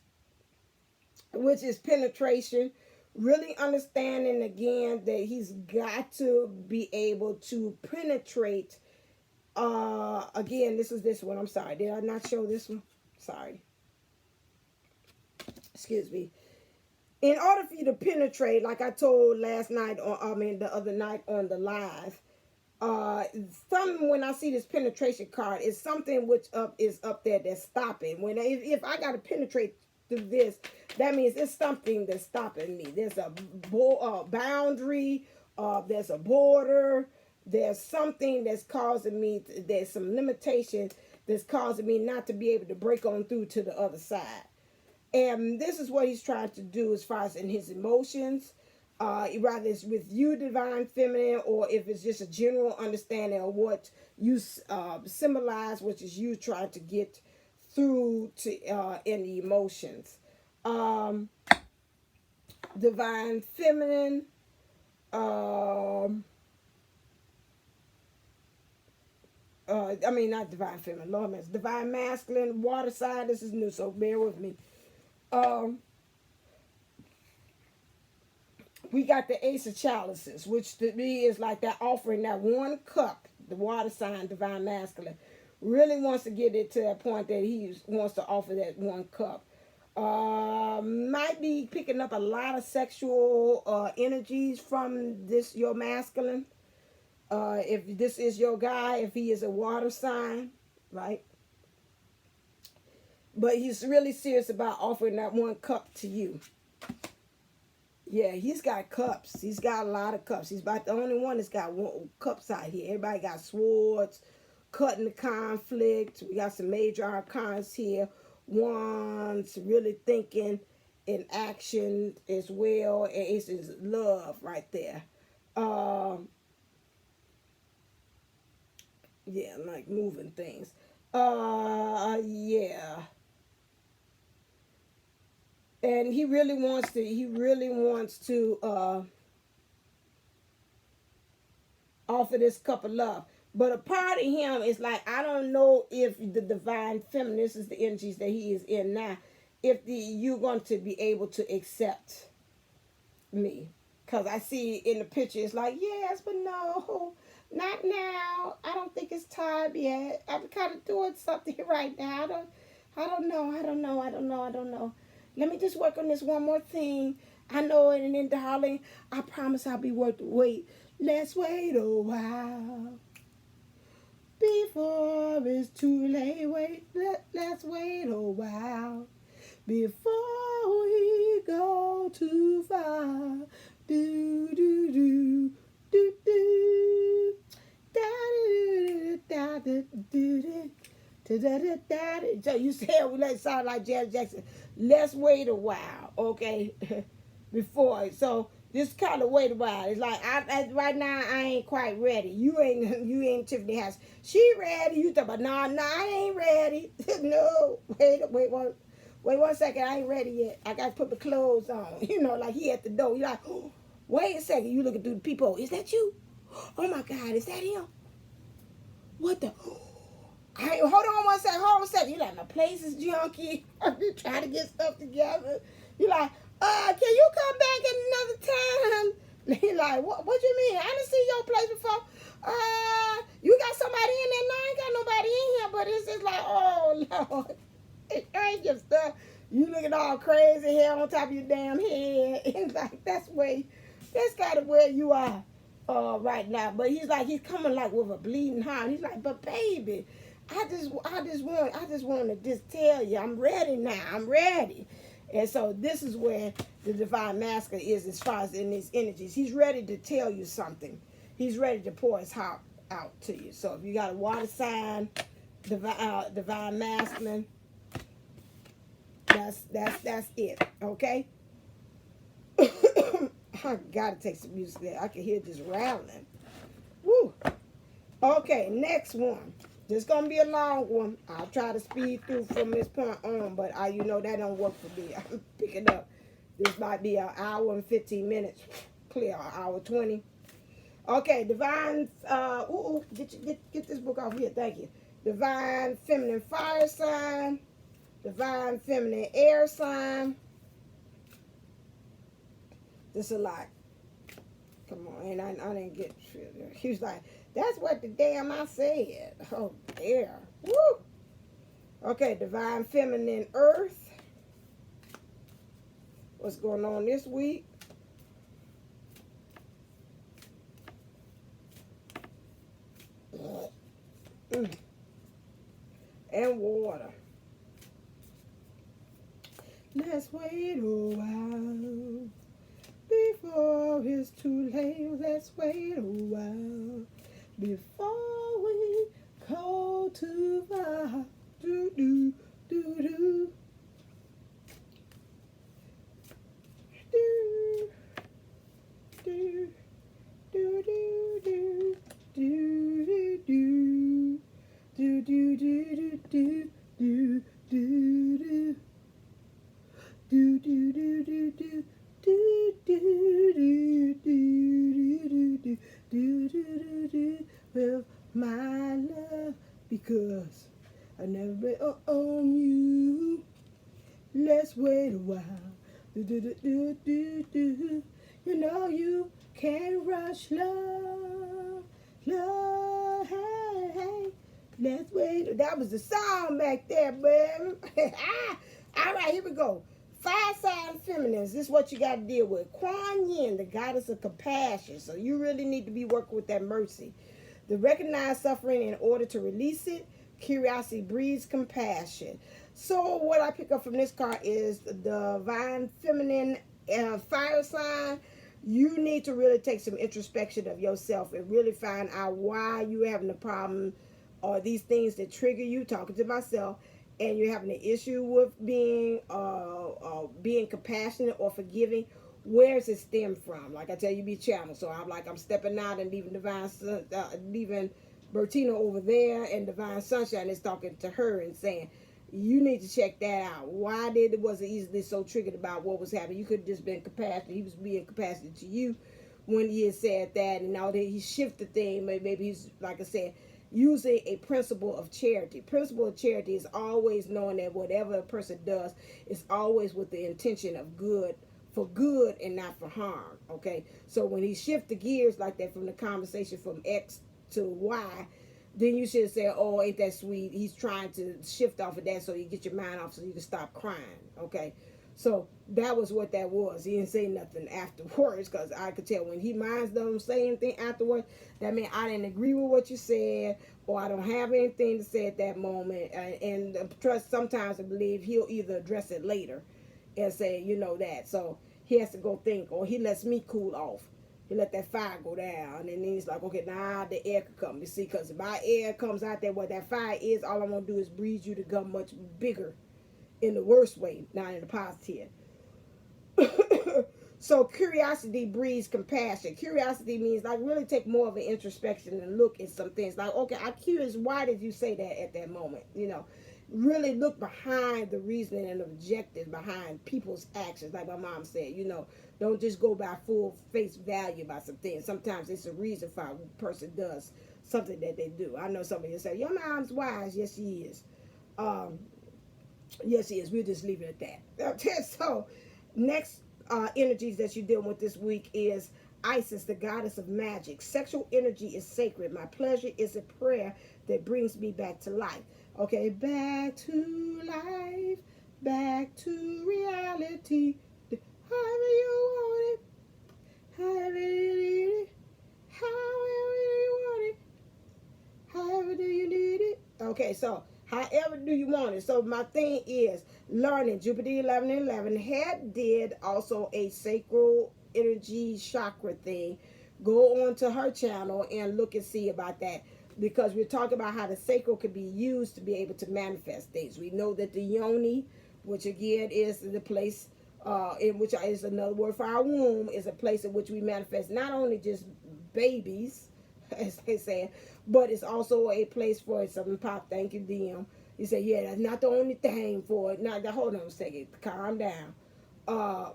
which is penetration. Really understanding again that he's got to be able to penetrate. Again, this one. I'm sorry. Did I not show this one? Sorry. Excuse me. In order for you to penetrate, like I told the other night on the live, when I see this penetration card, it's something which is up there that's stopping. If I got to penetrate through this, that means it's something that's stopping me. There's a boundary, there's a border, there's something that's causing me, there's some limitation that's causing me not to be able to break on through to the other side. And this is what he's trying to do as far as in his emotions, rather it's with you, divine feminine, or if it's just a general understanding of what you symbolize, which is you trying to get through to in the emotions. Divine feminine. Not divine feminine, Lord, man, divine masculine, water side. This is new, so bear with me. We got the Ace of Chalices, which to me is like that offering that one cup. The water sign, divine masculine, really wants to get it to that point that he wants to offer that one cup. Might be picking up a lot of sexual energies from this, your masculine. If this is your guy, if he is a water sign, right? But he's really serious about offering that one cup to you. Yeah, he's got cups. He's got a lot of cups. He's about the only one that's got cups out here. Everybody got swords, cutting the conflict. We got some major arcans here. Wands, really thinking in action as well, and it's just love right there. Yeah, like moving things. Yeah. And he really wants to offer this couple love. But a part of him is like, I don't know if the divine feminine, this is the energies that he is in now, if you're going to be able to accept me. Because I see in the picture, it's like, yes, but no, not now. I don't think it's time yet. I'm kind of doing something right now. I don't know. Let me just work on this one more thing. I know it, and then, darling, I promise I'll be worth the wait. Let's wait a while before it's too late. Let's wait a while before we go too far. Do do do do do da da da da da. So you said we let it sound like Janet Jackson. Let's wait a while, okay? Before so. This kind of wait a while. It's like right now I ain't quite ready. You ain't Tiffany House. She ready. You talk about nah, I ain't ready. No, wait one second. I ain't ready yet. I got to put the clothes on. You know, like he at the door. You like, oh, wait a second. You looking through the peephole. Is that you? Oh my God, is that him? What the? Hold on one second. You like, my place is junky. I'm just trying to get stuff together. You like, can you come back at another time? He like, what you mean? I didn't see your place before. You got somebody in there? No, I ain't got nobody in here, but it's just like, oh Lord, it ain't your stuff. You looking all crazy hair on top of your damn head. It's like that's kind of where you are right now. But he's coming like with a bleeding heart. He's like, but baby, I just want to just tell you, I'm ready now. I'm ready. And so this is where the divine masculine is as far as in these energies. He's ready to tell you something. He's ready to pour his heart out to you. So if you got a water sign, divine masculine, that's it. Okay? I gotta take some music there. I can hear just rattling. Woo. Okay, next one. This gonna be a long one. I'll try to speed through from this point on, but you know that don't work for me. I'm picking up. This might be an hour and 15 minutes. Clear, an hour 20. Okay, divine. Get this book off here. Thank you. Divine feminine fire sign. Divine feminine air sign. This a lot. Come on, and I didn't get. He was like, that's what the damn I said. Oh, dear. Woo. Okay, divine feminine earth. What's going on this week? And water. Let's wait a while before it's too late. Let's wait a while before we go too far. Do do do do. Do do do do do do do do do do do do do do do do do do do. Do do do do do do do do with my love because I never bet on you. Let's wait a while. Do do do do do do. You know you can't rush love, love. Hey, hey. Let's wait. That was the song back there, baby. All right, here we go. Fire sign feminines, this is what you got to deal with. Kuan Yin, the goddess of compassion. So you really need to be working with that mercy. To recognize suffering in order to release it. Curiosity breeds compassion. So what I pick up from this card is the divine feminine fire sign. You need to really take some introspection of yourself and really find out why you're having a problem or these things that trigger you, talking to myself. and you're having an issue with being compassionate or forgiving, where's it stem from? Like I tell you, be channel. So I'm stepping out and leaving leaving Bertina over there, and Divine Sunshine is talking to her and saying, you need to check that out. Why was it easily so triggered about what was happening? You could have just been compassionate. He was being compassionate to you when he had said that, and now that he shifted the thing, maybe he's, like I said, using a principle of charity. Principle of charity is always knowing that whatever a person does is always with the intention of good, for good and not for harm. Okay, so when he shifted gears like that from the conversation from X to Y, then you should say, oh, ain't that sweet? He's trying to shift off of that so you get your mind off so you can stop crying. Okay, so that was what that was. He didn't say nothing afterwards, because I could tell when he minds don't say anything afterwards, that means I didn't agree with what you said, or I don't have anything to say at that moment. And trust, sometimes I believe he'll either address it later and say, that. So he has to go think, or he lets me cool off. He let that fire go down, and then he's like, okay, now the air could come. You see, because if my air comes out there, what that fire is, all I'm going to do is breathe you to come much bigger in the worst way, not in the positive. So curiosity breeds compassion. Curiosity means like really take more of an introspection and look at some things. Like, okay, I'm curious, why did you say that at that moment? Really look behind the reasoning and objectives behind people's actions. Like my mom said, don't just go by full face value about some things. Sometimes it's a reason for a person does something that they do. I know somebody will say, your mom's wise. Yes, she is. Yes, she is. We'll just leave it at that. Okay, so next energies that you're dealing with this week is Isis, the goddess of magic. Sexual energy is sacred. My pleasure is a prayer that brings me back to life. Okay, back to life, back to reality. However you want it, however you need it, however you want it, however do you need it. Okay, so however do you want it. So my thing is learning. Jupiter 11 had did also a sacral energy chakra thing. Go on to her channel and look and see about that, because we're talking about how the sacral could be used to be able to manifest things. We know that the yoni, which again is the place in which is another word for our womb, is a place in which we manifest not only just babies, as they say, but it's also a place for something pop. Thank you, DM. You say, yeah, that's not the only thing for it. Now, hold on a second. Calm down. Uh,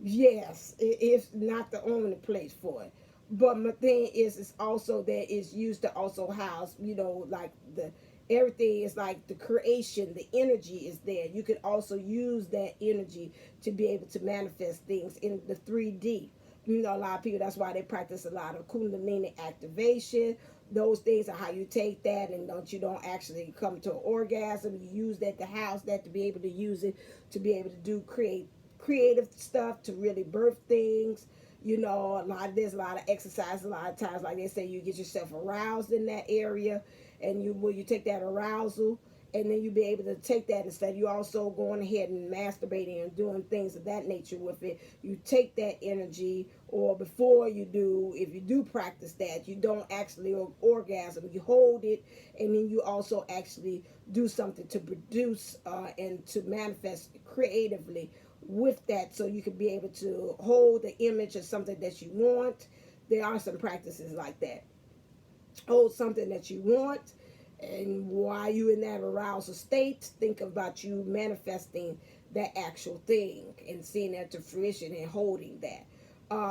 yes, it's not the only place for it. But my thing is, it's also that it's used to also house, like everything is like the creation, the energy is there. You could also use that energy to be able to manifest things in the 3D. A lot of people, that's why they practice a lot of Kundalini activation. Those things are how you take that and you don't actually come to an orgasm. You use that to house that, to be able to use it, to be able to do creative stuff, to really birth things. There's a lot of exercise. A lot of times, like they say, you get yourself aroused in that area, and you take that arousal, and then you be able to take that, instead of you also going ahead and masturbating and doing things of that nature with it. You take that energy, or before you do, if you do practice that, you don't actually orgasm. You hold it, and then you also actually do something to produce and to manifest creatively with that, so you can be able to hold the image of something that you want. There are some practices like that. Hold something that you want, and while you in that arousal state, think about you manifesting that actual thing and seeing that to fruition and holding that.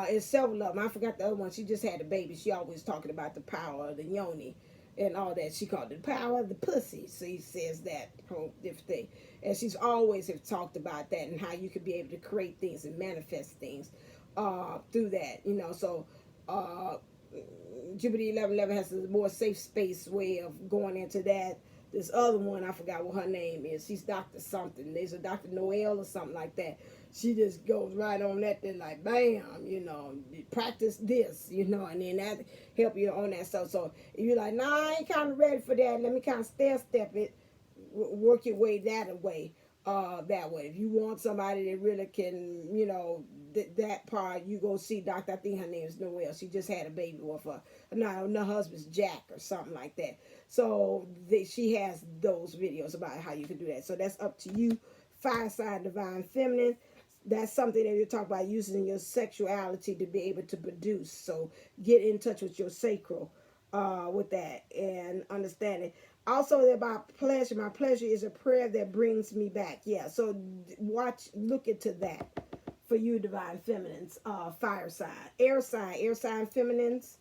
It's several of them. I forgot the other one. She just had a baby. She always talking about the power of the yoni and all that. She called it the power of the pussy. So he says that whole different thing. And she's always have talked about that and how you could be able to create things and manifest things through that. So Jupiter 11 has a more safe space way of going into that. This other one, I forgot what her name is. She's Dr. something. There's a Dr. Noel or something like that. She just goes right on that thing like, bam, practice this, and then that help you on that stuff. So if you're like, nah, I ain't kind of ready for that, let me kind of step it, work your way that way. that way. If you want somebody that really can, you know, that part, you go see Doctor. I think her name is Noelle. She just had a baby with her. No, her husband's Jack or something like that. So she has those videos about how you can do that. So that's up to you. Fire sign, divine feminine. That's something that you're talking about using your sexuality to be able to produce. So get in touch with your sacral with that and understand it. Also about pleasure. My pleasure is a prayer that brings me back. Yeah. So look into that for you, divine feminines. Fire sign, air sign feminines.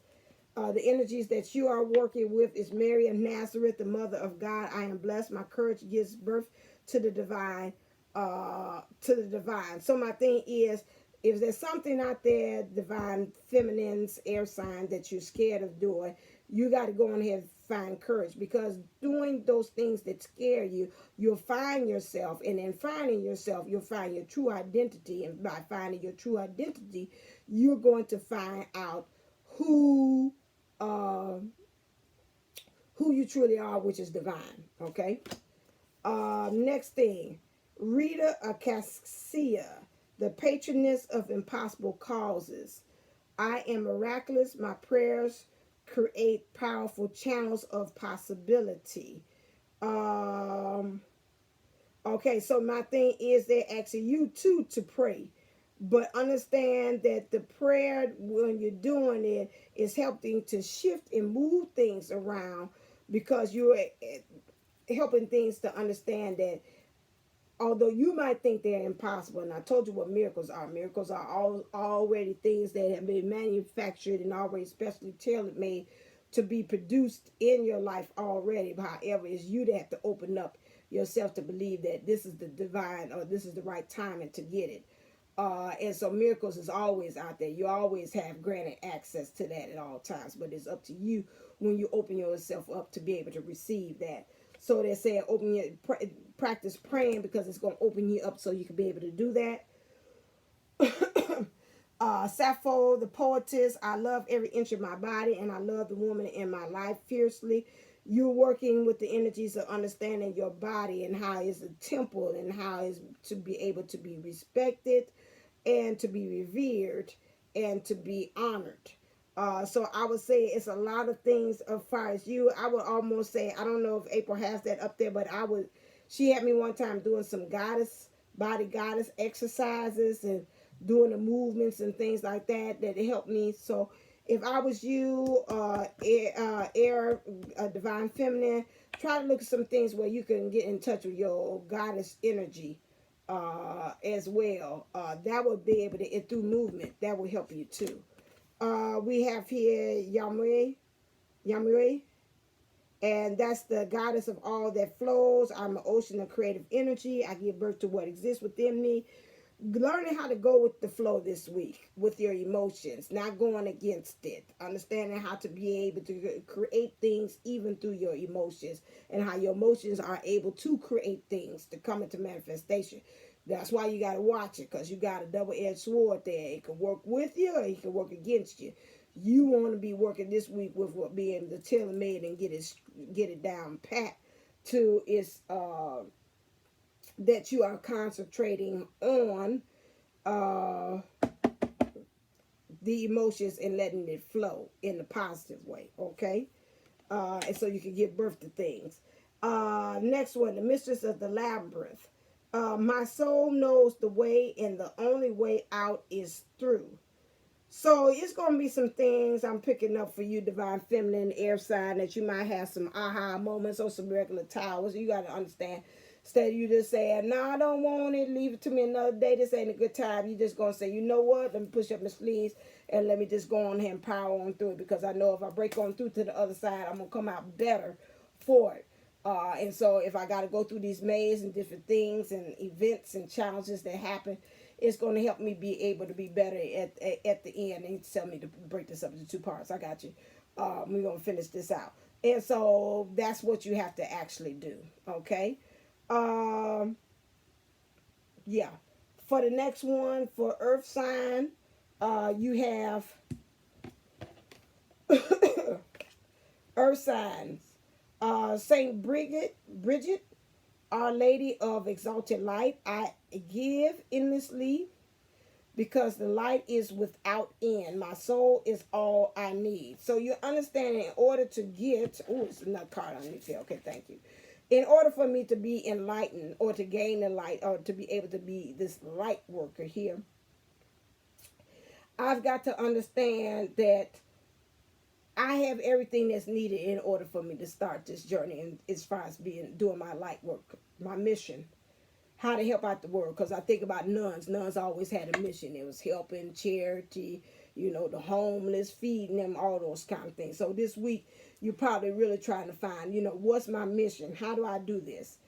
The energies that you are working with is Mary of Nazareth, the mother of God. I am blessed. My courage gives birth to the divine. So my thing is, if there's something out there, divine feminines, air sign, that you're scared of doing, you got to go on ahead and find courage, because doing those things that scare you, you'll find yourself, and in finding yourself, you'll find your true identity, and by finding your true identity, you're going to find out who uh, who you truly are, which is divine. Okay. Next thing, Rita Acacia, the patroness of impossible causes. I am miraculous. My prayers create powerful channels of possibility. Okay, so my thing is they're asking you too to pray. But understand that the prayer, when you're doing it, is helping to shift and move things around, because you're helping things to understand that although you might think they're impossible, and I told you what miracles are. Miracles are already things that have been manufactured and already specially tailor made to be produced in your life already. But however, it's you that have to open up yourself to believe that this is the divine, or this is the right timing to get it. And so miracles is always out there. You always have granted access to that at all times. But it's up to you when you open yourself up to be able to receive that. So they say practice praying, because it's going to open you up so you can be able to do that. Sappho, the poetess. I love every inch of my body, and I love the woman in my life fiercely. You're working with the energies of understanding your body and how it's a temple, and how it's to be able to be respected and to be revered and to be honored. So I would say it's a lot of things as far as you. I would almost say, I don't know if April has that up there, but she had me one time doing some body goddess exercises and doing the movements and things like that it helped me. So if I was you, divine feminine, try to look at some things where you can get in touch with your goddess energy as well. That would be able to, through movement, that will help you too. We have here Yamui, and that's the goddess of all that flows. I'm an ocean of creative energy. I give birth to what exists within me. Learning how to go with the flow this week with your emotions, not going against it. Understanding how to be able to create things even through your emotions, and how your emotions are able to create things to come into manifestation. That's why you got to watch it, because you got a double-edged sword there. It can work with you, or it can work against you. You want to be working this week with what being able to tailor made and get it down pat to its that you are concentrating on the emotions and letting it flow in a positive way. Okay, and so you can give birth to things. Next one, the mistress of the labyrinth. My soul knows the way, and the only way out is through. So it's going to be some things I'm picking up for you, divine feminine air sign, that you might have some aha moments or some regular towers. You got to understand. Instead of you just saying, no, I don't want it, leave it to me another day, this ain't a good time. You just going to say, you know what, let me push up my sleeves and let me just go on here and power on through it, because I know if I break on through to the other side, I'm going to come out better for it. And so if I got to go through these mazes and different things and events and challenges that happen, it's going to help me be able to be better at the end. And tell me to break this up into two parts. I got you. We're going to finish this out. And so that's what you have to actually do. Okay. Yeah. For the next one, for earth sign, you have earth signs. Saint Bridget, Our Lady of Exalted Light, I give endlessly because the light is without end. My soul is all I need. So you understand, in order to get, oh, it's another card on this here. Okay, thank you. In order for me to be enlightened or to gain the light or to be able to be this light worker here, I've got to understand that I have everything that's needed in order for me to start this journey, and as far as doing my light work, my mission, how to help out the world. Because I think about nuns. Nuns always had a mission. It was helping, charity, the homeless, feeding them, all those kind of things. So this week, you're probably really trying to find, what's my mission? How do I do this?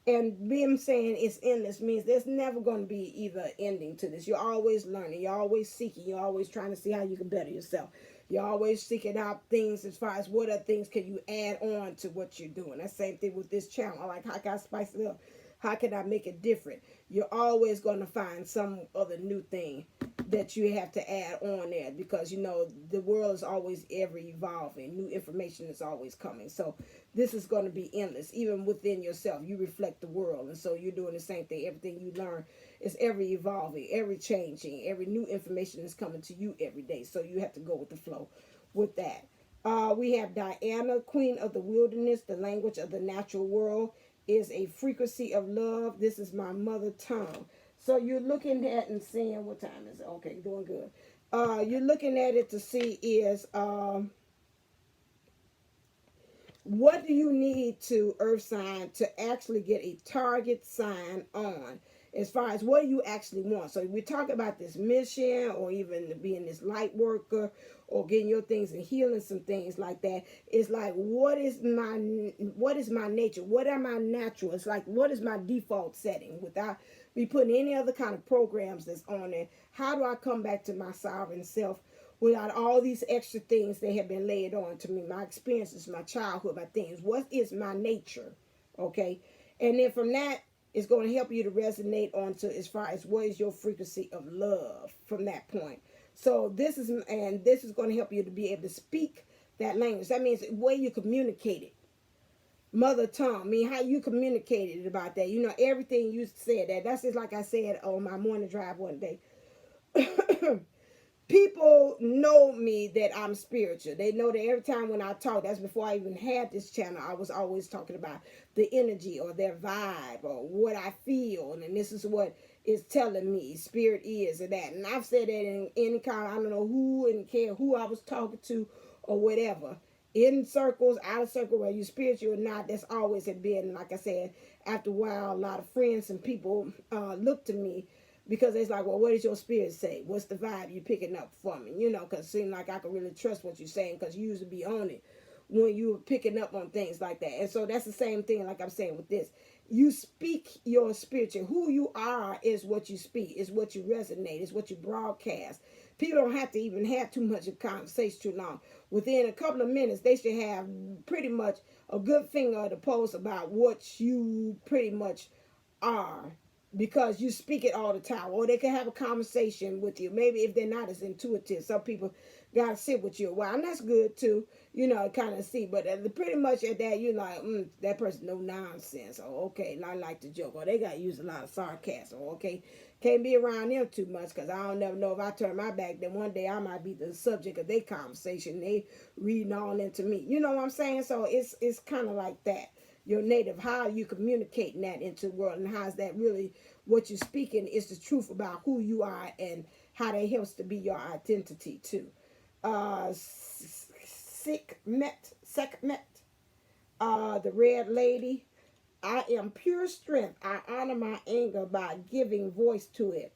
And them saying it's endless means there's never going to be either ending to this. You're always learning. You're always seeking. You're always trying to see how you can better yourself. You're always seeking out things as far as what other things can you add on to what you're doing. That's the same thing with this channel. Like, how can I spice it up? How can I make it different? You're always going to find some other new thing that you have to add on there, because the world is always ever evolving. New information is always coming. So this is going to be endless. Even within yourself, you reflect the world, and so you're doing the same thing. Everything you learn is ever evolving, ever changing. Every new information is coming to you every day. So you have to go with the flow with that. We have Diana, Queen of the Wilderness. The language of the natural world is a frequency of love. This is my mother tongue. So you're looking at and seeing, what time is it? Okay, doing good. You're looking at it to see is what do you need to earth sign to actually get a target sign on, as far as what do you actually want. So we're talking about this mission, or even being this light worker, or getting your things and healing some things like that. It's like, what is my nature? What am I natural? It's like, what is my default setting without me putting any other kind of programs that's on there? How do I come back to my sovereign self without all these extra things that have been laid on to me? My experiences, my childhood, my things. What is my nature? Okay. And then from that, it's going to help you to resonate onto as far as what is your frequency of love from that point. So this is going to help you to be able to speak that language. That means the way you communicate it. Mother tongue. I mean, how you communicated about that. Everything you said that. That's just like I said on my morning drive one day. People know me that I'm spiritual. They know that every time when I talk, that's before I even had this channel, I was always talking about the energy or their vibe or what I feel. And this is what is telling me spirit is and that. And I've said that in any kind, I don't know who and care who I was talking to or whatever. In circles, out of circle, whether you spiritual or not, that's always had been, like I said, after a while, a lot of friends and people look to me, because it's like, well, what does your spirit say? What's the vibe you picking up for me? Because it seems like I can really trust what you're saying, because you used to be on it when you were picking up on things like that. And so that's the same thing like I'm saying with this. You speak your spiritual. Who you are is what you speak, is what you resonate, is what you broadcast. People don't have to even have too much of a conversation too long. Within a couple of minutes, they should have pretty much a good finger to post about what you pretty much are, because you speak it all the time. Or they can have a conversation with you. Maybe if they're not as intuitive, some people gotta sit with you a while, and that's good too, kind of see. But pretty much at that, you're like, that person no nonsense, or okay, and I like to joke, or they gotta use a lot of sarcasm, or okay, can't be around them too much, because I don't never know, if I turn my back, then one day I might be the subject of their conversation. They reading all into me, you know what I'm saying? So it's kind of like that. Your native, how you communicating that into the world, and how's that really what you're speaking is the truth about who you are, and how that helps to be your identity too. Sekhmet, the red lady. I am pure strength. I honor my anger by giving voice to it.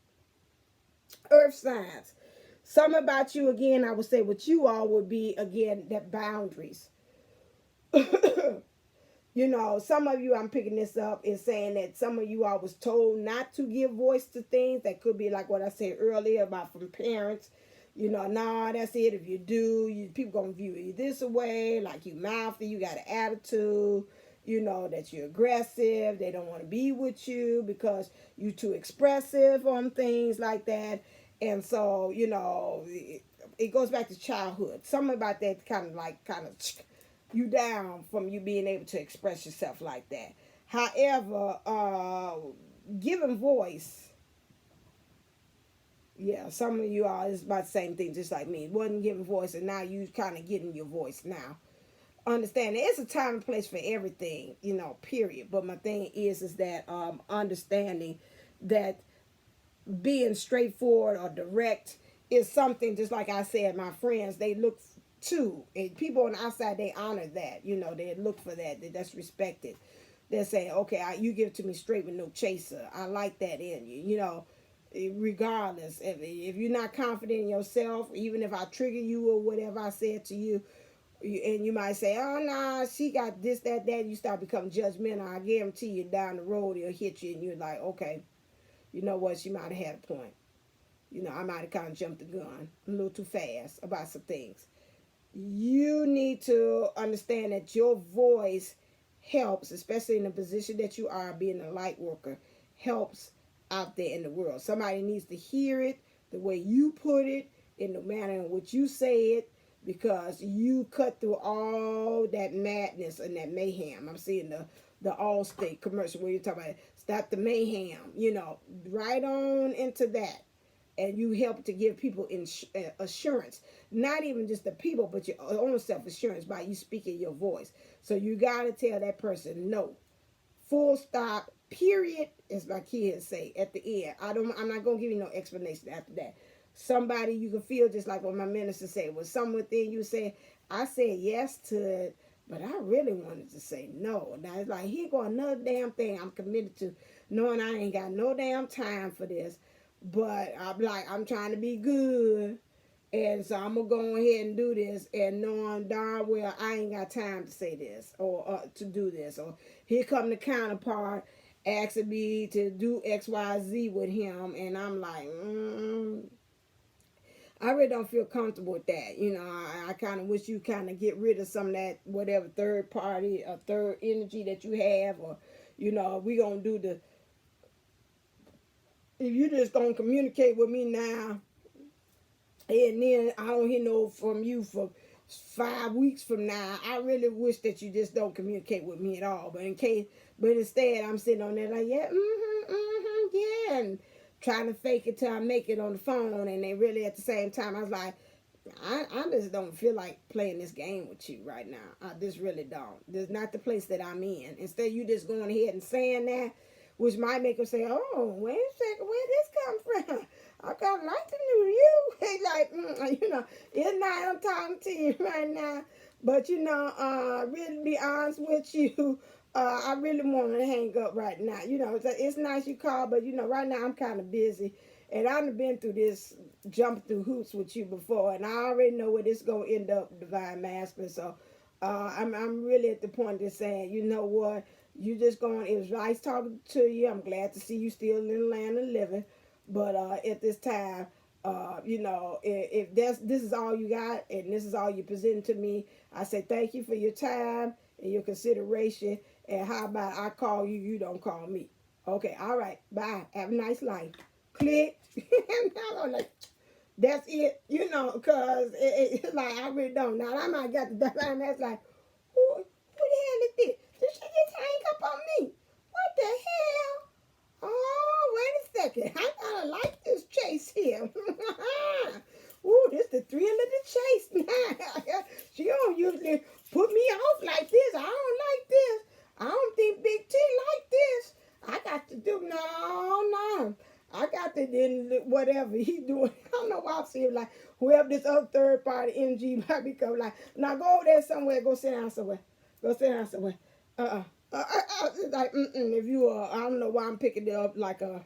Earth signs. Something about you, again, I would say what you all would be, again, that boundaries. Some of you, I'm picking this up, is saying that some of you all was told not to give voice to things. That could be like what I said earlier about from parents. Nah, that's it. If you do, people going to view you this way, like you mouthy, you got an attitude, that you're aggressive. They don't want to be with you because you're too expressive on things like that. And so, it goes back to childhood. Something about that kind of you down from you being able to express yourself like that. However, giving voice, yeah, some of you are, it's about the same thing, just like me. It wasn't giving voice, and now you kind of getting your voice now. Understand it's a time and place for everything, period. But my thing is that understanding that being straightforward or direct is something, just like I said, my friends, they look to, and people on the outside, they honor that, they look for that's respected. They're saying, okay, you give it to me straight with no chaser. I like that in you, regardless. If you're not confident in yourself, even if I trigger you or whatever I said to you, and you might say, oh, nah, she got this, that, you start becoming judgmental. I guarantee you down the road, it'll hit you, and you're like, okay, you know what, she might have had a point. I might have kind of jumped the gun a little too fast about some things. You need to understand that your voice helps, especially in the position that you are, being a light worker, helps out there in the world. Somebody needs to hear it the way you put it, in the manner in which you say it, because you cut through all that madness and that mayhem. I'm seeing the Allstate commercial where you talk about stop the mayhem, right on into that. And you help to give people assurance, not even just the people, but your own self-assurance by you speaking your voice. So you got to tell that person no, full stop, period, as my kids say at the end. I'm not going to give you no explanation after that. Somebody you can feel, just like what my minister said, was something within you say, I said yes to it, but I really wanted to say no. Now it's like, here go another damn thing I'm committed to, knowing I ain't got no damn time for this. But I'm trying to be good, and so I'm going to go ahead and do this, and knowing darn well I ain't got time to say this, or to do this. Or here come the counterpart asking me to do X, Y, Z with him, and I'm like, I really don't feel comfortable with that. I kind of wish you kind of get rid of some of that, whatever third party or third energy that you have, or, we going to do the, if you just going to communicate with me now, and then I don't hear no from you for 5 weeks from now, I really wish that you just don't communicate with me at all. But instead, I'm sitting on there like, yeah, yeah, and trying to fake it till I make it on the phone, and they really at the same time, I was like, I just don't feel like playing this game with you right now. I just really don't. This is not the place that I'm in. Instead, you just going ahead and saying that, which might make them say, oh, wait a second, where this come from? I kind of like to know you. Like, it's not I'm talking to you right now. But, really be honest with you, I really want to hang up right now. It's nice you call, but, right now I'm kind of busy. And I've been through this, jumping through hoops with you before, and I already know where this is going to end up, Divine Masculine. So I'm really at the point of saying, you know what? You just going, it was nice talking to you. I'm glad to see you still in the land of living. But at this time, if this is all you got and this is all you present to me, I say thank you for your time and your consideration. And how about I call you, you don't call me. Okay, all right, bye. Have a nice life. Click. That's it, because it's like I really don't. Now, I might got the divine that's like, who the hell is this? Did she just hang up on me? What the hell? Oh, wait a second. I kind of like this chase here. Ooh, this the thrill of the chase now. She don't usually put me off like this. I don't like this. I don't think Big T like this. I got to do, no. I got to do whatever he doing. I don't know why I see him like, whoever this other third party energy might become like, now go over there somewhere, go sit down somewhere. Go sit down somewhere. Like, if you I don't know why I'm picking it up like a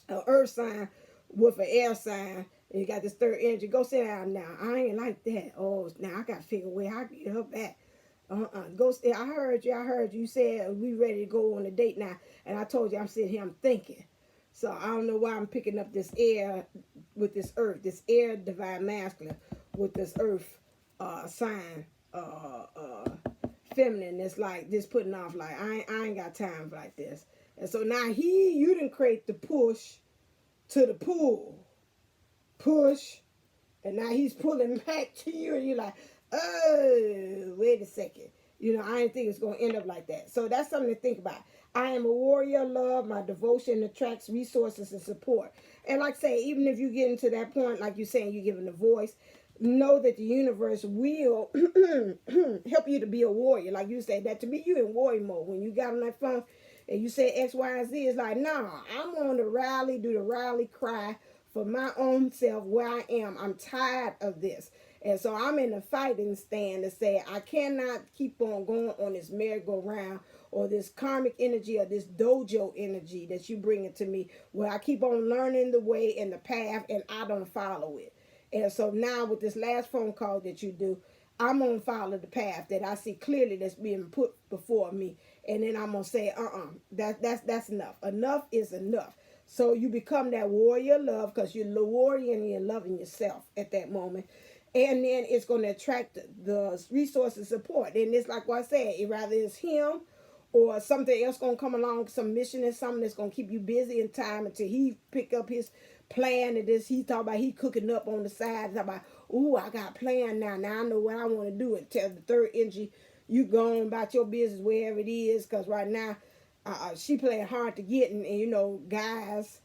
earth sign with an air sign, and you got this third energy. Go sit down now. I ain't like that. Oh, now I got to figure where I get her back. Go stay. I heard you. You said we ready to go on a date now, and I told you I'm sitting here. I'm thinking. So I don't know why I'm picking up this air with this earth, this air divine masculine with this earth sign feminine. It's like this putting off like I ain't got time for like this. And so now you didn't create the push to the pull. Push, and now he's pulling back to you, and you're like, oh, wait a second. You know, I didn't think it's going to end up like that. So that's something to think about. I am a warrior of love. My devotion attracts resources and support. And like I say, even if you get into that point, like you're saying, you're giving a voice, know that the universe will help you to be a warrior. Like you said, that to be you in warrior mode. When you got on that phone and you say X, Y, and Z, it's like, nah, I'm on the rally, do the rally cry for my own self where I am. I'm tired of this. And so I'm in a fighting stand to say I cannot keep on going on this merry-go-round or this karmic energy or this dojo energy that you bring it to me where I keep on learning the way and the path and I don't follow it. And so now with this last phone call that you do, I'm going to follow the path that I see clearly that's being put before me. And then I'm going to say, that's enough. Enough is enough. So you become that warrior love because you're the warrior and you're loving yourself at that moment. And then it's going to attract the resources support. And it's like what I said, it rather is him or something else going to come along, some mission or something that's going to keep you busy in time until he pick up his plan and this. He talk about he cooking up on the side. Talk about, ooh, I got a plan now. Now I know what I want to do. And tell the third energy, you go on about your business wherever it is. Because right now, she playing hard to get. And you know, guys,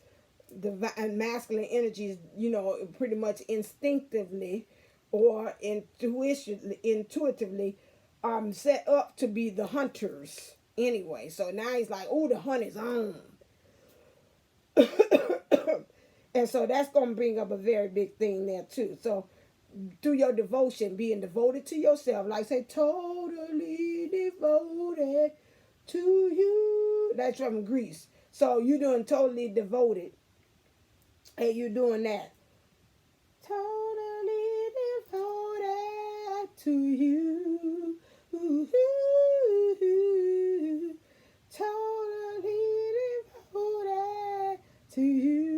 the masculine energies, you know, pretty much instinctively or intuitively set up to be the hunters anyway. So now he's like, oh, the hunt is on. And so that's going to bring up a very big thing there too. So through your devotion, being devoted to yourself, like say, totally devoted to you. That's from Greece. So you're doing totally devoted. And you're doing that. Totally devoted to you. Totally devoted to you.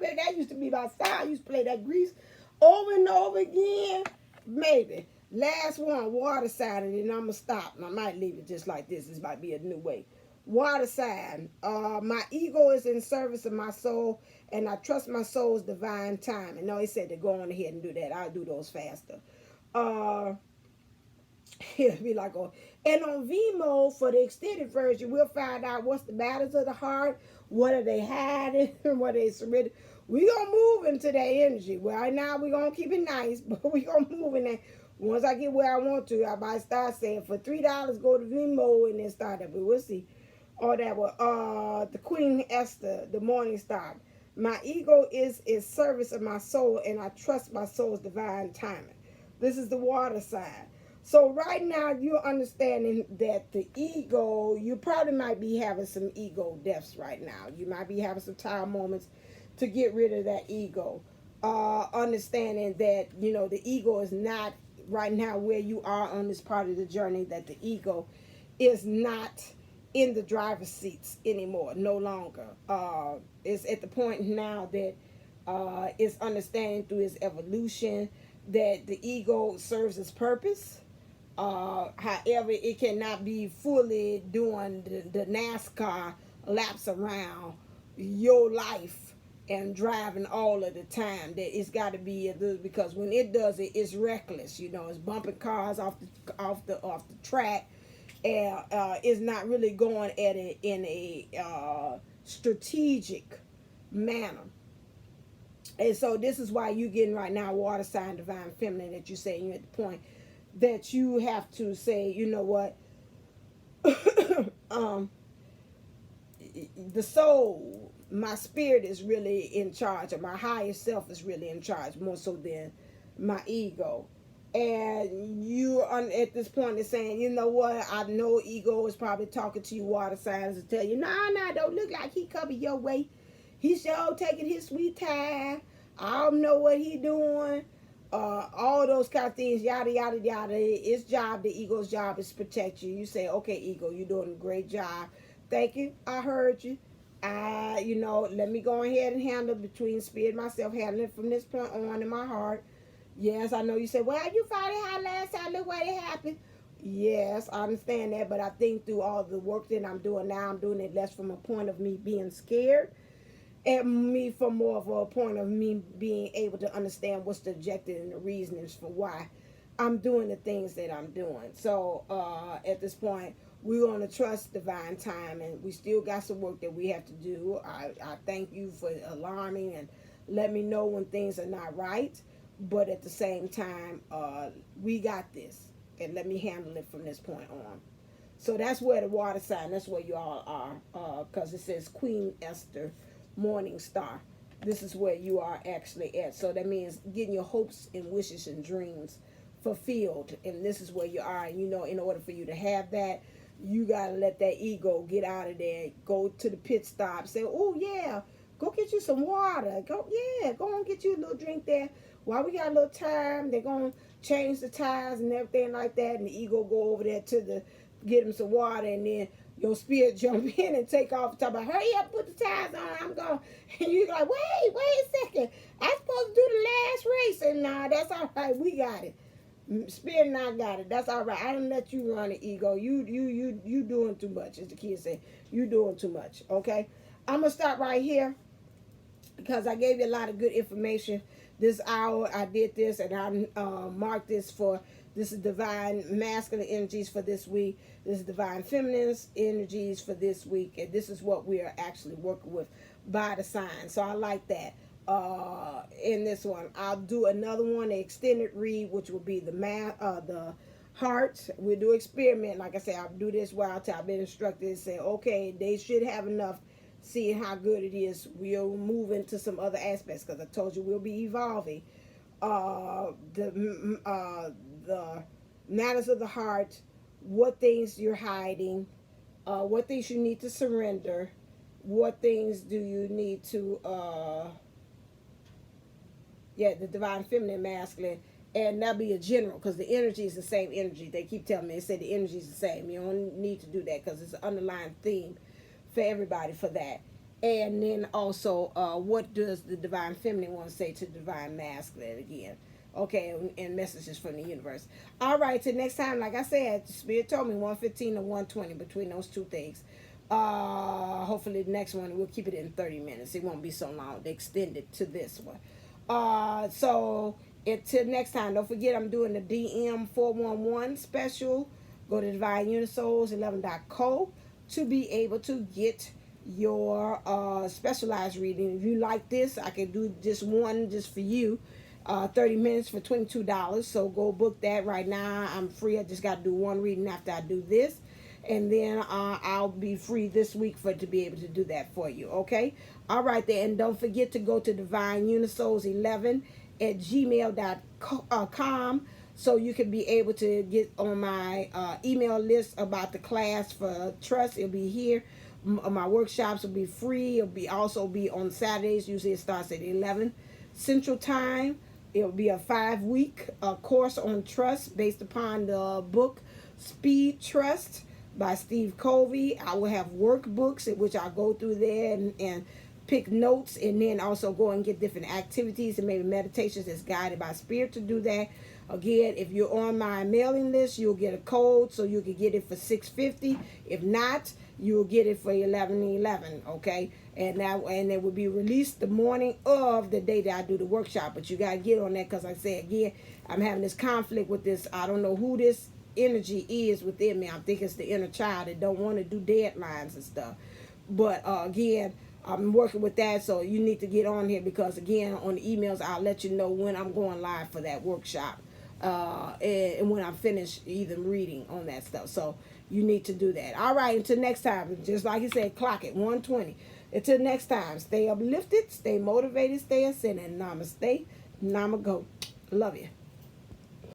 Man, that used to be my style. I used to play that Grease over and over again. Maybe. Last one, water sign, and then I'm going to stop. And I might leave it just like this. This might be a new way. Water sign. My ego is in service of my soul, and I trust my soul's divine time. And no, he said to go on ahead and do that. I'll do those faster. It'll be like, oh. And on V mode for the extended version, we'll find out what's the matters of the heart, what are they hiding, what are they submitting. We're going to move into that energy. Well, right now we're going to keep it nice, but we're going to move in there. Once I get where I want to, I might start saying for $3, go to V mode and then start that. But we'll see. Or that was the Queen Esther, the Morning Star. My ego is in service of my soul, and I trust my soul's divine timing. This is the water sign. So right now, you're understanding that the ego, you probably might be having some ego deaths right now. You might be having some time moments to get rid of that ego. Understanding that, you know, the ego is not right now where you are on this part of the journey, that the ego is not in the driver's seats anymore, no longer. It's at the point now that it's understanding through its evolution that the ego serves its purpose. However, it cannot be fully doing the NASCAR laps around your life and driving all of the time. That it's got to be because when it does it, it's reckless. You know, it's bumping cars off the track, and it's not really going at it in a strategic manner. And so this is why you getting right now water sign divine feminine, that you say you're at the point that you have to say, you know what, the soul, my spirit is really in charge, or my higher self is really in charge, more so than my ego. And you are at this point is saying, you know what, I know ego is probably talking to you water signs and tell you, nah, don't look like he coming your way. He's sure taking his sweet time. I don't know what he doing. All those kind of things, yada, yada, yada. Its job, the ego's job is to protect you. You say, okay, ego, you're doing a great job. Thank you. I heard you. You know, let me go ahead and handle between spirit and myself, handling it from this point on in my heart. Yes, I know you said, well, you finally had last time, look what it happened. Yes, I understand that, but I think through all the work that I'm doing now, I'm doing it less from a point of me being scared at me from more of a point of me being able to understand what's the objective and the reasons for why I'm doing the things that I'm doing. So at this point, we're going to trust divine time, and we still got some work that we have to do. I thank you for alarming and let me know when things are not right. But at the same time, we got this, and let me handle it from this point on. So that's where the water sign, that's where you all are, because it says Queen Esther, Morning Star. This is where you are actually at. So that means getting your hopes and wishes and dreams fulfilled. And this is where you are. And you know, in order for you to have that, you got to let that ego get out of there. Go to the pit stop. Say, oh, yeah, go get you some water. Go and get you a little drink there. While we got a little time, they're going to change the tires and everything like that. And the ego go over there to the get him some water, and then your spirit jump in and take off and talk about, hurry up, put the tires on, I'm going. And you're like, wait a second, I'm supposed to do the last race. And nah, that's all right, we got it. Spirit and I got it, that's all right. I don't let you run the ego. You doing too much, as the kids say. You doing too much, okay? I'm going to stop right here because I gave you a lot of good information. This hour I did this, and I marked this for, this is divine masculine energies for this week. This is divine feminine energies for this week. And this is what we are actually working with by the sign. So I like that. In this one, I'll do another one, the extended read, which will be the heart. We'll do experiment. Like I said, I'll do this while I've been instructed and say, okay, they should have enough. Seeing how good it is, we'll move into some other aspects, because I told you we'll be evolving. The matters of the heart, what things you're hiding, what things you need to surrender, what things do you need to, the divine feminine masculine, and that'll be a general, because the energy is the same energy. They keep telling me, they say the energy is the same. You don't need to do that because it's an underlying theme for everybody for that. And then also, what does the divine feminine want to say to the divine masculine again? Okay, and messages from the universe. All right, till next time, like I said, the Spirit told me 115 to 120 between those two things. Hopefully the next one, we'll keep it in 30 minutes. It won't be so long. They extend it to this one. So until next time, don't forget I'm doing the DM 411 special. Go to divineunisols11.co to be able to get your specialized reading. If you like this, I can do just one just for you. 30 minutes for $22. So go book that right now. I'm free. I just got to do one reading after I do this. And then I'll be free this week to be able to do that for you. Okay? All right then. And don't forget to go to divineunisols11@gmail.com so you can be able to get on my email list about the class for trust. It'll be here. My workshops will be free. It'll also be on Saturdays. Usually it starts at 11 Central Time. It'll be a 5-week course on trust based upon the book Speed Trust by Steve Covey. I will have workbooks in which I'll go through there and pick notes, and then also go and get different activities and maybe meditations that's guided by Spirit to do that. Again, if you're on my mailing list, you'll get a code so you can get it for $6.50. If not, you'll get it for $11.11. Okay, and it will be released the morning of the day that I do the workshop. But you gotta get on that, because I say again, I'm having this conflict with this. I don't know who this energy is within me. I think it's the inner child that don't want to do deadlines and stuff. But again, I'm working with that, so you need to get on here, because again, on the emails, I'll let you know when I'm going live for that workshop. And when I'm finished either reading on that stuff. So you need to do that. All right, until next time, just like you said, clock it 120. Until next time, stay uplifted, stay motivated, stay ascending. Namaste, namago. Love you.